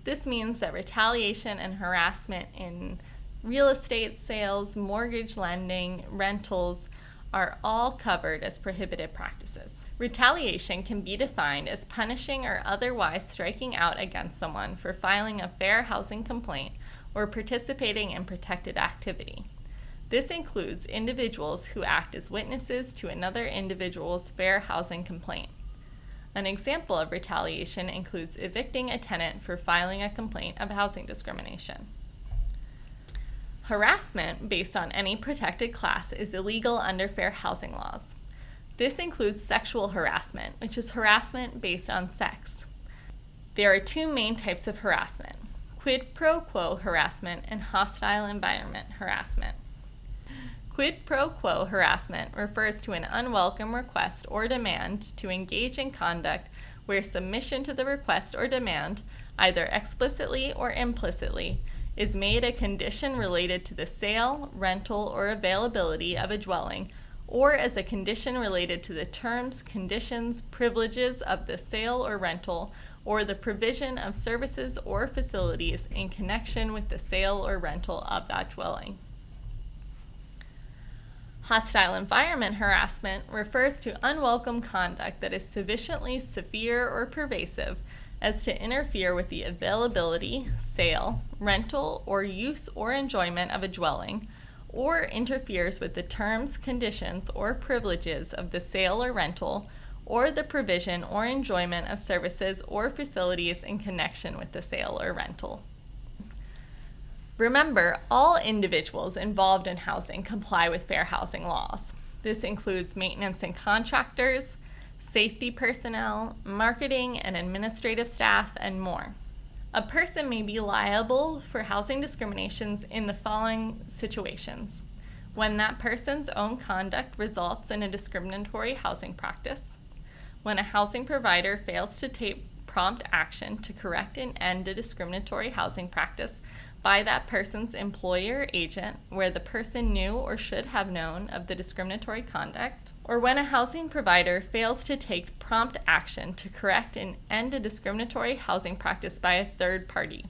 This means that retaliation and harassment in real estate sales, mortgage lending, rentals are all covered as prohibited practices. Retaliation can be defined as punishing or otherwise striking out against someone for filing a fair housing complaint or participating in protected activity. This includes individuals who act as witnesses to another individual's fair housing complaint. An example of retaliation includes evicting a tenant for filing a complaint of housing discrimination. Harassment based on any protected class is illegal under fair housing laws. This includes sexual harassment, which is harassment based on sex. There are two main types of harassment: quid pro quo harassment and hostile environment harassment. Quid pro quo harassment refers to an unwelcome request or demand to engage in conduct where submission to the request or demand, either explicitly or implicitly, is made a condition related to the sale, rental, or availability of a dwelling, or as a condition related to the terms, conditions, privileges of the sale or rental, or the provision of services or facilities in connection with the sale or rental of that dwelling. Hostile environment harassment refers to unwelcome conduct that is sufficiently severe or pervasive as to interfere with the availability, sale, rental, or use or enjoyment of a dwelling, or interferes with the terms, conditions, or privileges of the sale or rental, or the provision or enjoyment of services or facilities in connection with the sale or rental. Remember, all individuals involved in housing comply with fair housing laws. This includes maintenance and contractors, safety personnel, marketing and administrative staff, and more. A person may be liable for housing discriminations in the following situations: when that person's own conduct results in a discriminatory housing practice, when a housing provider fails to take prompt action to correct and end a discriminatory housing practice by that person's employer or agent where the person knew or should have known of the discriminatory conduct, or when a housing provider fails to take prompt action to correct and end a discriminatory housing practice by a third party,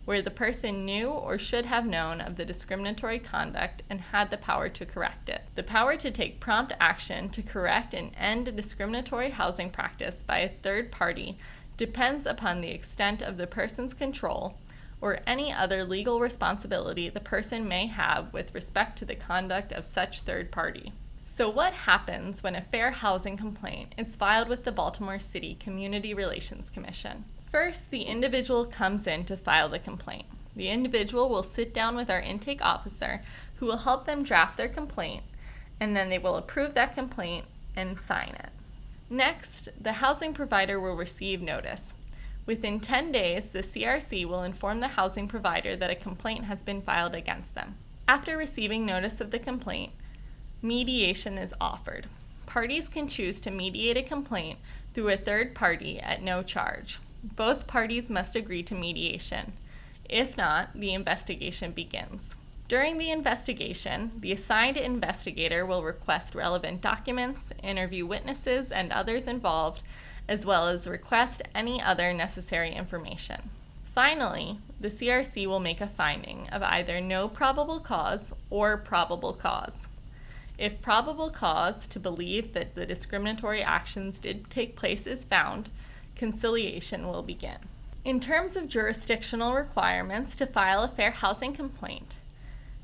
where the person knew or should have known of the discriminatory conduct and had the power to correct it. The power to take prompt action to correct and end a discriminatory housing practice by a third party depends upon the extent of the person's control or any other legal responsibility the person may have with respect to the conduct of such third party. So what happens when a fair housing complaint is filed with the Baltimore City Community Relations Commission? First, the individual comes in to file the complaint. The individual will sit down with our intake officer who will help them draft their complaint, and then they will approve that complaint and sign it. Next, the housing provider will receive notice. Within 10 days, the CRC will inform the housing provider that a complaint has been filed against them. After receiving notice of the complaint, mediation is offered. Parties can choose to mediate a complaint through a third party at no charge. Both parties must agree to mediation. If not, the investigation begins. During the investigation, the assigned investigator will request relevant documents, interview witnesses and others involved, as well as request any other necessary information. Finally, the CRC will make a finding of either no probable cause or probable cause. If probable cause to believe that the discriminatory actions did take place is found, conciliation will begin. In terms of jurisdictional requirements to file a fair housing complaint,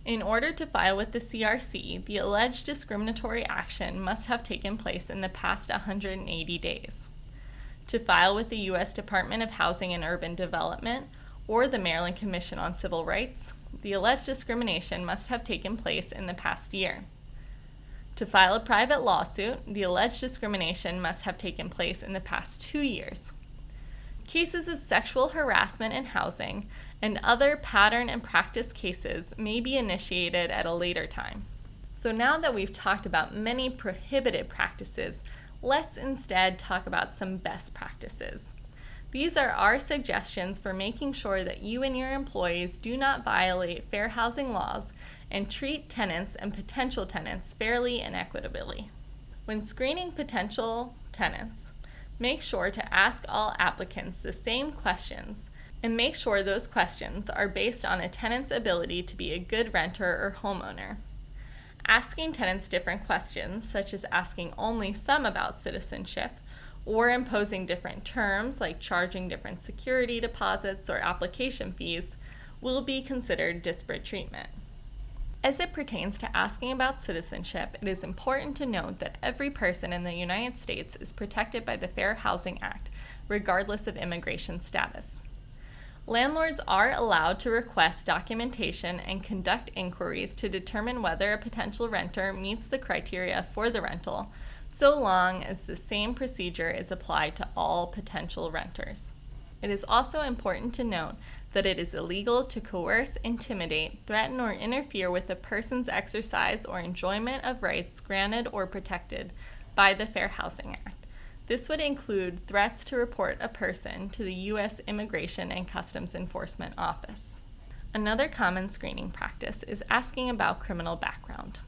in order to file with the CRC, the alleged discriminatory action must have taken place in the past 180 days. To file with the U.S. Department of Housing and Urban Development or the Maryland Commission on Civil Rights, the alleged discrimination must have taken place in the past year. To file a private lawsuit, the alleged discrimination must have taken place in the past 2 years. Cases of sexual harassment in housing and other pattern and practice cases may be initiated at a later time. So now that we've talked about many prohibited practices, let's instead talk about some best practices. These are our suggestions for making sure that you and your employees do not violate fair housing laws and treat tenants and potential tenants fairly and equitably. When screening potential tenants, make sure to ask all applicants the same questions and make sure those questions are based on a tenant's ability to be a good renter or homeowner. Asking tenants different questions, such as asking only some about citizenship, or imposing different terms like charging different security deposits or application fees, will be considered disparate treatment. As it pertains to asking about citizenship, it is important to note that every person in the United States is protected by the Fair Housing Act, regardless of immigration status. Landlords are allowed to request documentation and conduct inquiries to determine whether a potential renter meets the criteria for the rental, so long as the same procedure is applied to all potential renters. It is also important to note that it is illegal to coerce, intimidate, threaten, or interfere with a person's exercise or enjoyment of rights granted or protected by the Fair Housing Act. This would include threats to report a person to the U.S. Immigration and Customs Enforcement Office. Another common screening practice is asking about criminal background.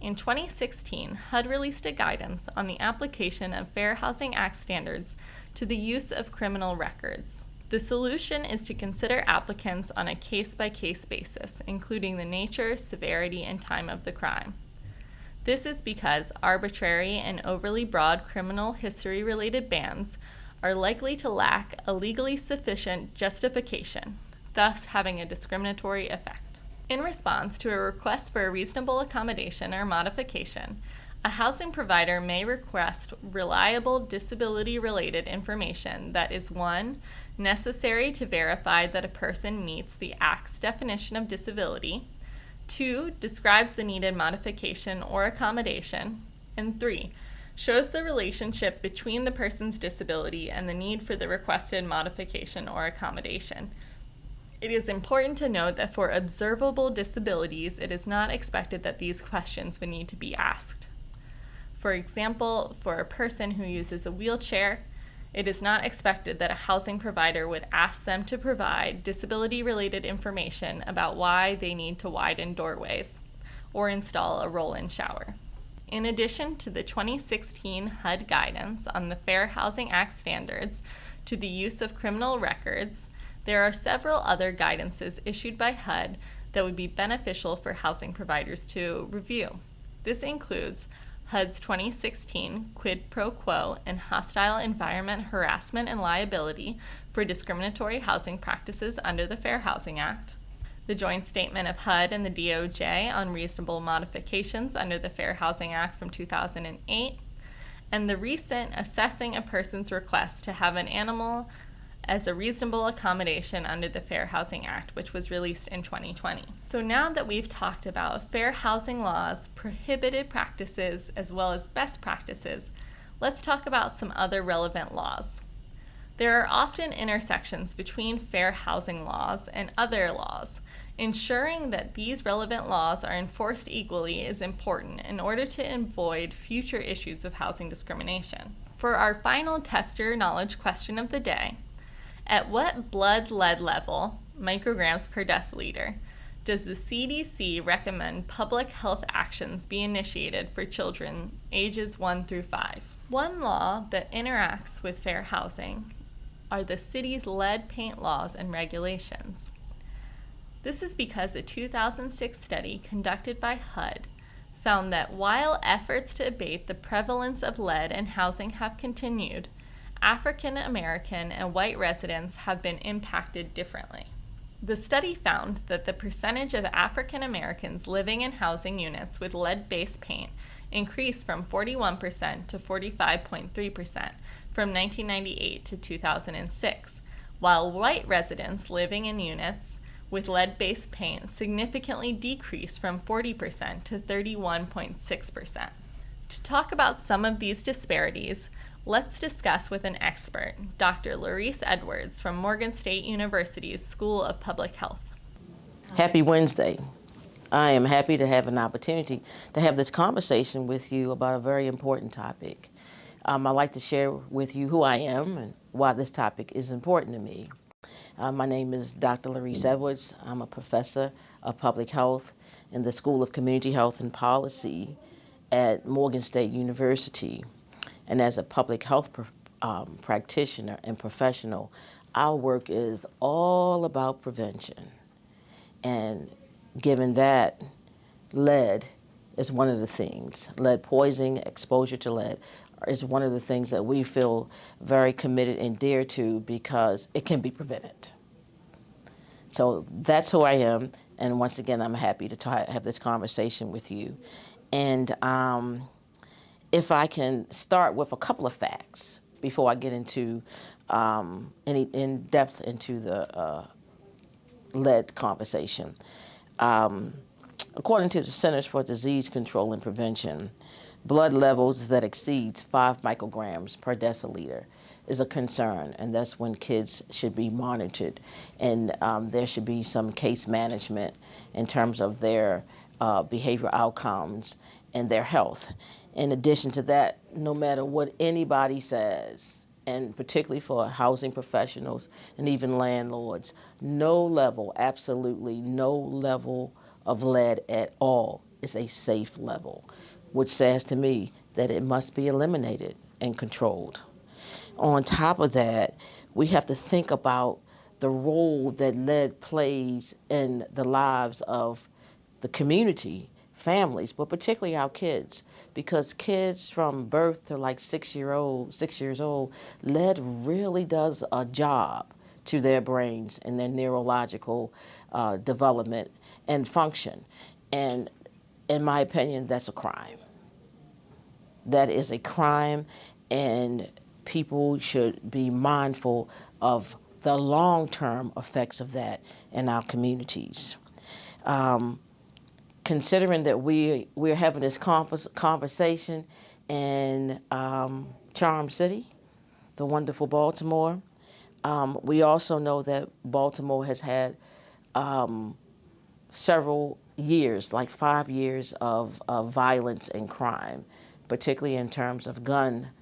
In 2016, HUD released a guidance on the application of Fair Housing Act standards to the use of criminal records. The solution is to consider applicants on a case-by-case basis, including the nature, severity, and time of the crime. This is because arbitrary and overly broad criminal history-related bans are likely to lack a legally sufficient justification, thus having a discriminatory effect. In response to a request for a reasonable accommodation or modification, a housing provider may request reliable disability-related information that is 1. Necessary to verify that a person meets the Act's definition of disability, 2. Describes the needed modification or accommodation, and 3. Shows the relationship between the person's disability and the need for the requested modification or accommodation. It is important to note that for observable disabilities, it is not expected that these questions would need to be asked. For example, for a person who uses a wheelchair, it is not expected that a housing provider would ask them to provide disability-related information about why they need to widen doorways or install a roll-in shower. In addition to the 2016 HUD guidance on the Fair Housing Act standards to the use of criminal records, there are several other guidances issued by HUD that would be beneficial for housing providers to review. This includes HUD's 2016 Quid Pro Quo and Hostile Environment Harassment and Liability for Discriminatory Housing Practices under the Fair Housing Act, the Joint Statement of HUD and the DOJ on Reasonable Modifications under the Fair Housing Act from 2008, and the recent Assessing a Person's Request to have an animal as a reasonable accommodation under the Fair Housing Act, which was released in 2020. So now that we've talked about fair housing laws, prohibited practices, as well as best practices, let's talk about some other relevant laws. There are often intersections between fair housing laws and other laws. Ensuring that these relevant laws are enforced equally is important in order to avoid future issues of housing discrimination. For our final test your knowledge question of the day, at what blood lead level, micrograms per deciliter, does the CDC recommend public health actions be initiated for children ages 1 through 5? One law that interacts with fair housing are the city's lead paint laws and regulations. This is because a 2006 study conducted by HUD found that while efforts to abate the prevalence of lead in housing have continued, African American and white residents have been impacted differently. The study found that the percentage of African Americans living in housing units with lead-based paint increased from 41% to 45.3% from 1998 to 2006, while white residents living in units with lead-based paint significantly decreased from 40% to 31.6%. To talk about some of these disparities, let's discuss with an expert, Dr. Larice Edwards from Morgan State University's School of Public Health. Happy Wednesday. I am happy to have an opportunity to have this conversation with you about a very important topic. I'd like to share with you who I am and why this topic is important to me. My name is Dr. Larice Edwards. I'm a professor of public health in the School of Community Health and Policy at Morgan State University. And as a public health practitioner and professional, our work is all about prevention. And given that lead is one of the things. Lead poisoning, exposure to lead is one of the things that we feel very committed and dear to because it can be prevented. So that's who I am, and once again, I'm happy to have this conversation with you. And if I can start with a couple of facts before I get into any in depth into the lead conversation. According to the Centers for Disease Control and Prevention, blood levels that exceeds 5 micrograms per deciliter is a concern, and that's when kids should be monitored, and there should be some case management in terms of their behavioral outcomes and their health. In addition to that, no matter what anybody says, and particularly for housing professionals and even landlords, no level, absolutely no level of lead at all is a safe level, which says to me that it must be eliminated and controlled. On top of that, we have to think about the role that lead plays in the lives of the community, families, but particularly our kids, because kids from birth to like 6 years old, lead really does a job to their brains and their neurological development and function. And in my opinion, that's a crime. That is a crime, and people should be mindful of the long-term effects of that in our communities. Considering that we're having this conversation in Charm City, the wonderful Baltimore, we also know that Baltimore has had several years, like 5 years of violence and crime, particularly in terms of gunfires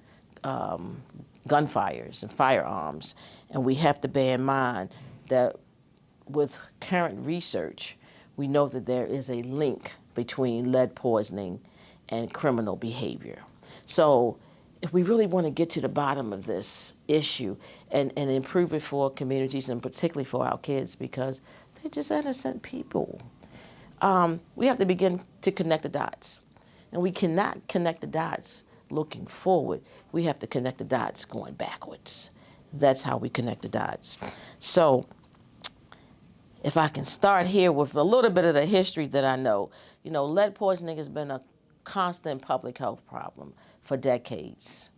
and firearms. And we have to bear in mind that with current research, we know that there is a link between lead poisoning and criminal behavior. So if we really want to get to the bottom of this issue and improve it for communities and particularly for our kids, because they're just innocent people, we have to begin to connect the dots. And we cannot connect the dots looking forward. We have to connect the dots going backwards. That's how we connect the dots. So if I can start here with a little bit of the history that I know, lead poisoning has been a constant public health problem for decades,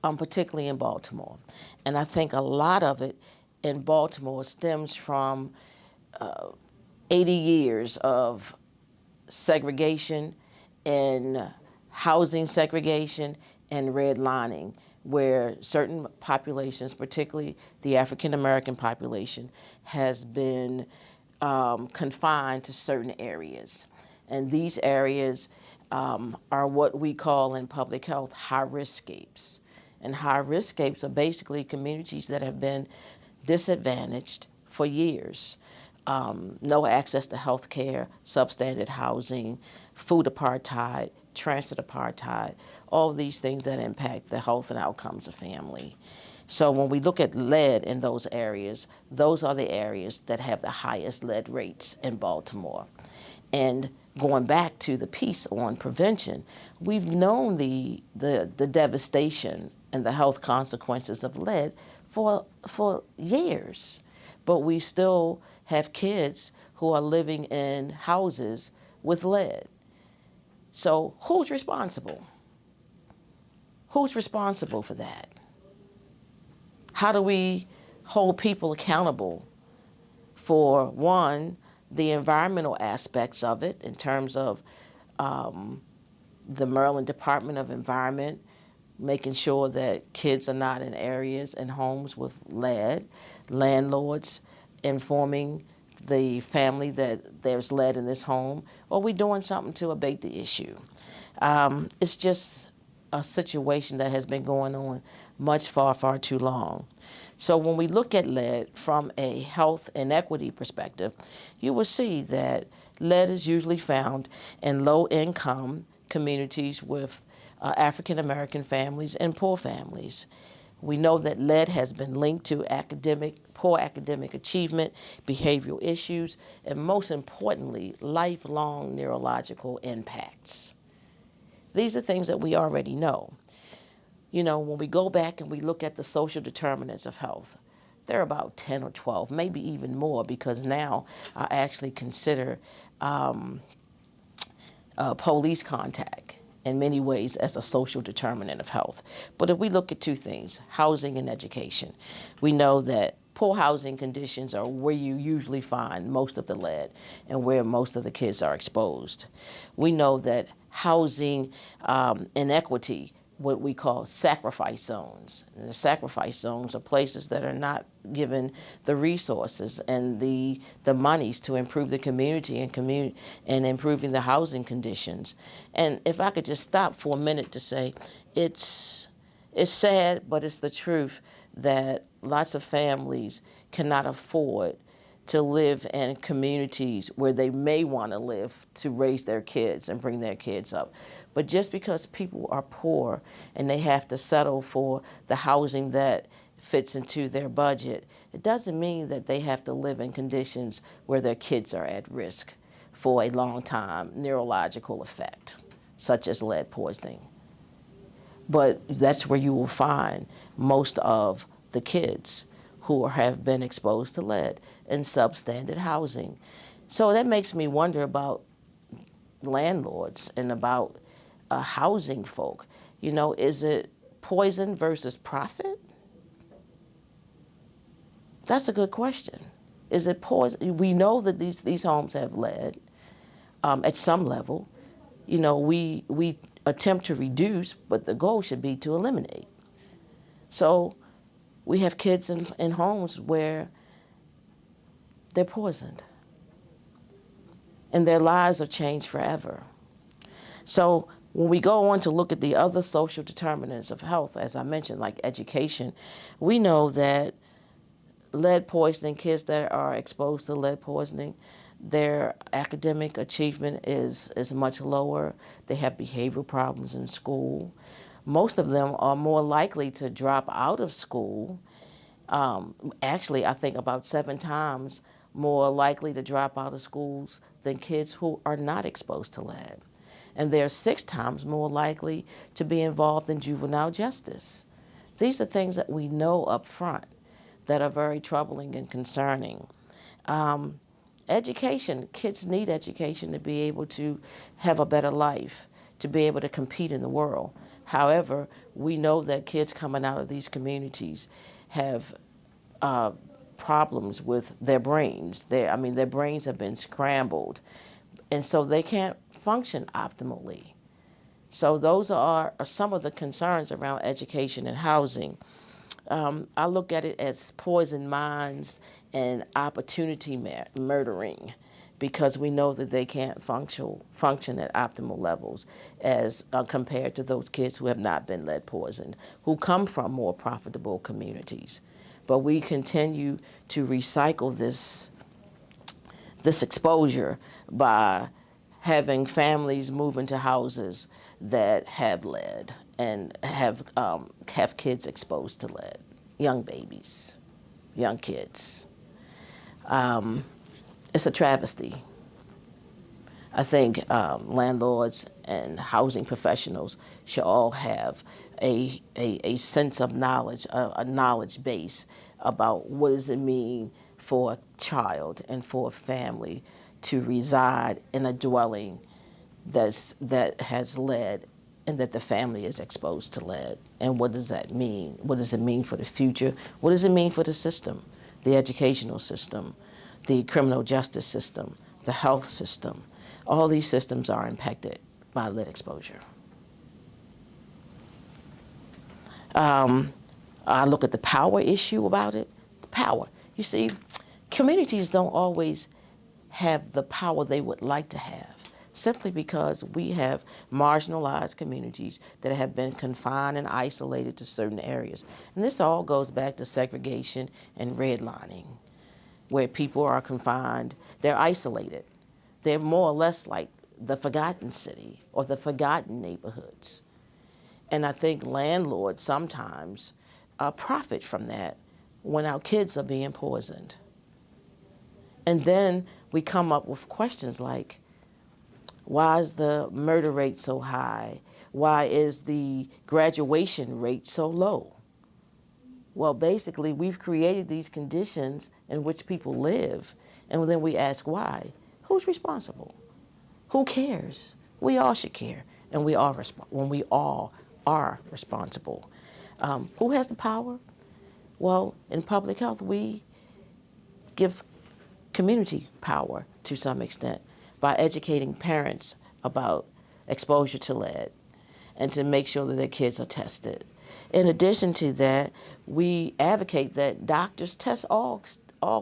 particularly in Baltimore. And I think a lot of it in Baltimore stems from 80 years of segregation and housing segregation and redlining, where certain populations, particularly the African American population, has been confined to certain areas. And these areas are what we call in public health high-risk-scapes. And high-risk-scapes are basically communities that have been disadvantaged for years. No access to health care, substandard housing, food apartheid, transit apartheid, all of these things that impact the health and outcomes of family. So when we look at lead in those areas, those are the areas that have the highest lead rates in Baltimore. And going back to the piece on prevention, we've known the devastation and the health consequences of lead for years, but we still have kids who are living in houses with lead. So who's responsible? Who's responsible for that? How do we hold people accountable for, one, the environmental aspects of it in terms of the Maryland Department of Environment making sure that kids are not in areas and homes with lead, landlords informing the family that there's lead in this home, or we doing something to abate the issue. It's just a situation that has been going on much far too long. So when we look at lead from a health inequity perspective, you will see that lead is usually found in low-income communities with African American families and poor families. We know that lead has been linked to poor academic achievement, behavioral issues, and most importantly, lifelong neurological impacts. These are things that we already know. You know, when we go back and we look at the social determinants of health, there are about 10 or 12, maybe even more, because now I actually consider police contact in many ways as a social determinant of health. But if we look at two things, housing and education, we know that poor housing conditions are where you usually find most of the lead and where most of the kids are exposed. We know that housing inequity, what we call sacrifice zones. And the sacrifice zones are places that are not given the resources and the monies to improve the community and improving the housing conditions. And if I could just stop for a minute to say, it's sad, but it's the truth that lots of families cannot afford to live in communities where they may want to live to raise their kids and bring their kids up. But just because people are poor and they have to settle for the housing that fits into their budget, it doesn't mean that they have to live in conditions where their kids are at risk for a long time neurological effect, such as lead poisoning. But that's where you will find most of the kids who have been exposed to lead in substandard housing. So that makes me wonder about landlords and about housing folk. You know, is it poison versus profit? That's a good question. Is it poison? We know that these homes have lead at some level. You know, we attempt to reduce, but the goal should be to eliminate. So we have kids in homes where they're poisoned and their lives are changed forever. So when we go on to look at the other social determinants of health, as I mentioned, like education, we know that lead poisoning, kids that are exposed to lead poisoning, their academic achievement is much lower. They have behavioral problems in school. Most of them are more likely to drop out of school. Actually, I think about 7 times more likely to drop out of schools than kids who are not exposed to lead. And they're 6 times more likely to be involved in juvenile justice. These are things that we know up front that are very troubling and concerning. Education, kids need education to be able to have a better life, to be able to compete in the world. However, we know that kids coming out of these communities have problems with their brains. Their brains have been scrambled, and so they can't function optimally. So those are some of the concerns around education and housing. I look at it as poison minds and opportunity murdering, because we know that they can't function at optimal levels as compared to those kids who have not been lead poisoned, who come from more profitable communities. But we continue to recycle this exposure by having families move into houses that have lead and have kids exposed to lead, young babies, young kids. It's a travesty. I think landlords and housing professionals should all have a sense of knowledge, a knowledge base about what does it mean for a child and for a family to reside in a dwelling that has lead and that the family is exposed to lead. And what does that mean? What does it mean for the future? What does it mean for the system, the educational system, the criminal justice system, the health system? All these systems are impacted by lead exposure. I look at the power issue about it. The power. You see, communities don't always have the power they would like to have, simply because we have marginalized communities that have been confined and isolated to certain areas. And this all goes back to segregation and redlining, where people are confined, they're isolated. They're more or less like the forgotten city or the forgotten neighborhoods. And I think landlords sometimes profit from that when our kids are being poisoned? And then we come up with questions like, why is the murder rate so high? Why is the graduation rate so low? Well, basically, we've created these conditions in which people live, and then we ask why. Who's responsible? Who cares? We all should care, and we all are responsible. Who has the power? Well, in public health, we give community power to some extent by educating parents about exposure to lead and to make sure that their kids are tested. In addition to that, we advocate that doctors test all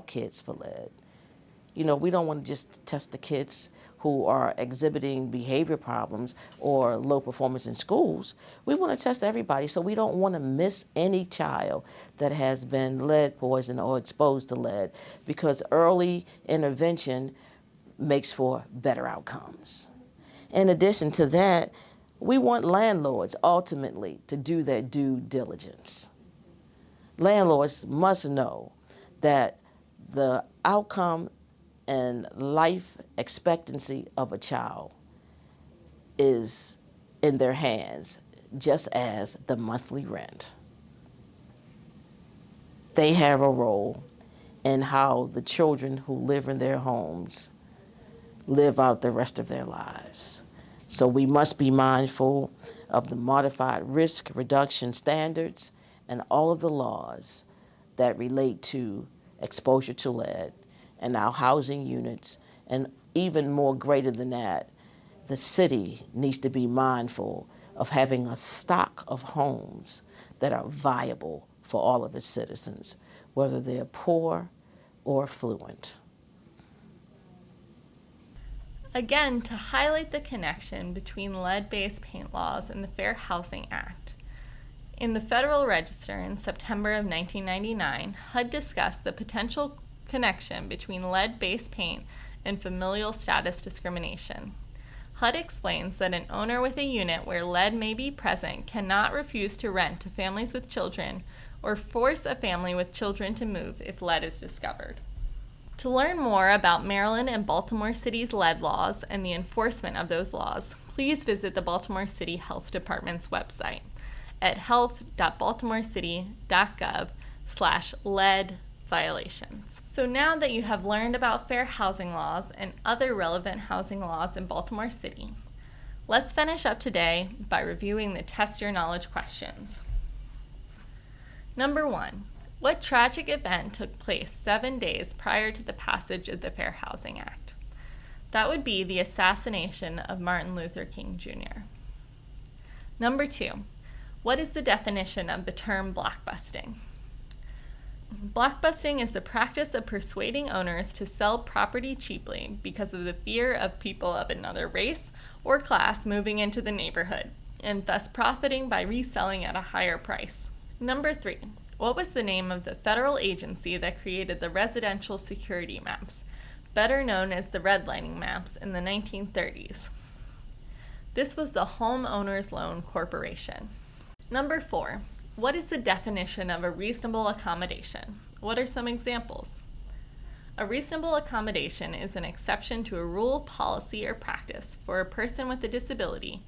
kids for lead. You know, we don't want to just test the kids who are exhibiting behavior problems or low performance in schools. We want to test everybody, so we don't want to miss any child that has been lead poisoned or exposed to lead, because early intervention makes for better outcomes. In addition to that, we want landlords ultimately to do their due diligence. Landlords must know that the outcome and life expectancy of a child is in their hands, just as the monthly rent. They have a role in how the children who live in their homes live out the rest of their lives. So we must be mindful of the modified risk reduction standards and all of the laws that relate to exposure to lead and our housing units, and even more greater than that, the city needs to be mindful of having a stock of homes that are viable for all of its citizens, whether they're poor or affluent. Again, to highlight the connection between lead-based paint laws and the Fair Housing Act, in the Federal Register in September of 1999, HUD discussed the potential connection between lead-based paint and familial status discrimination. HUD explains that an owner with a unit where lead may be present cannot refuse to rent to families with children or force a family with children to move if lead is discovered. To learn more about Maryland and Baltimore City's lead laws and the enforcement of those laws, please visit the Baltimore City Health Department's website at health.baltimorecity.gov/lead violations. So now that you have learned about fair housing laws and other relevant housing laws in Baltimore City, let's finish up today by reviewing the Test Your Knowledge questions. Number 1. What tragic event took place 7 days prior to the passage of the Fair Housing Act? That would be the assassination of Martin Luther King Jr. Number 2. What is the definition of the term blockbusting? Blockbusting is the practice of persuading owners to sell property cheaply because of the fear of people of another race or class moving into the neighborhood, and thus profiting by reselling at a higher price. Number 3. What was the name of the federal agency that created the residential security maps, better known as the redlining maps, in the 1930s? This was the Homeowners Loan Corporation. Number 4. What is the definition of a reasonable accommodation? What are some examples? A reasonable accommodation is an exception to a rule, policy, or practice for a person with a disability,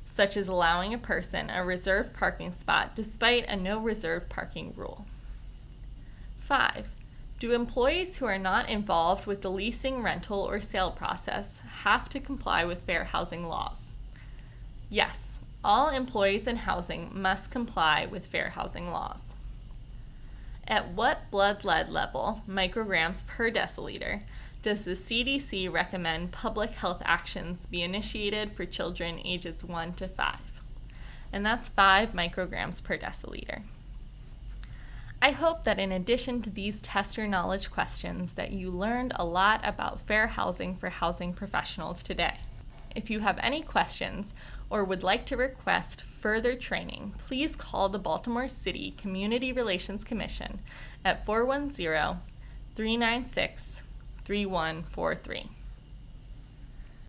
such as allowing a person a reserved parking spot despite a no reserved parking rule. 5. Do employees who are not involved with the leasing, rental, or sale process have to comply with fair housing laws? Yes. All employees in housing must comply with fair housing laws. At what blood lead level, micrograms per deciliter, does the CDC recommend public health actions be initiated for children ages 1 to 5? And that's 5 micrograms per deciliter. I hope that in addition to these test your knowledge questions that you learned a lot about fair housing for housing professionals today. If you have any questions or would like to request further training, please call the Baltimore City Community Relations Commission at 410-396-3143.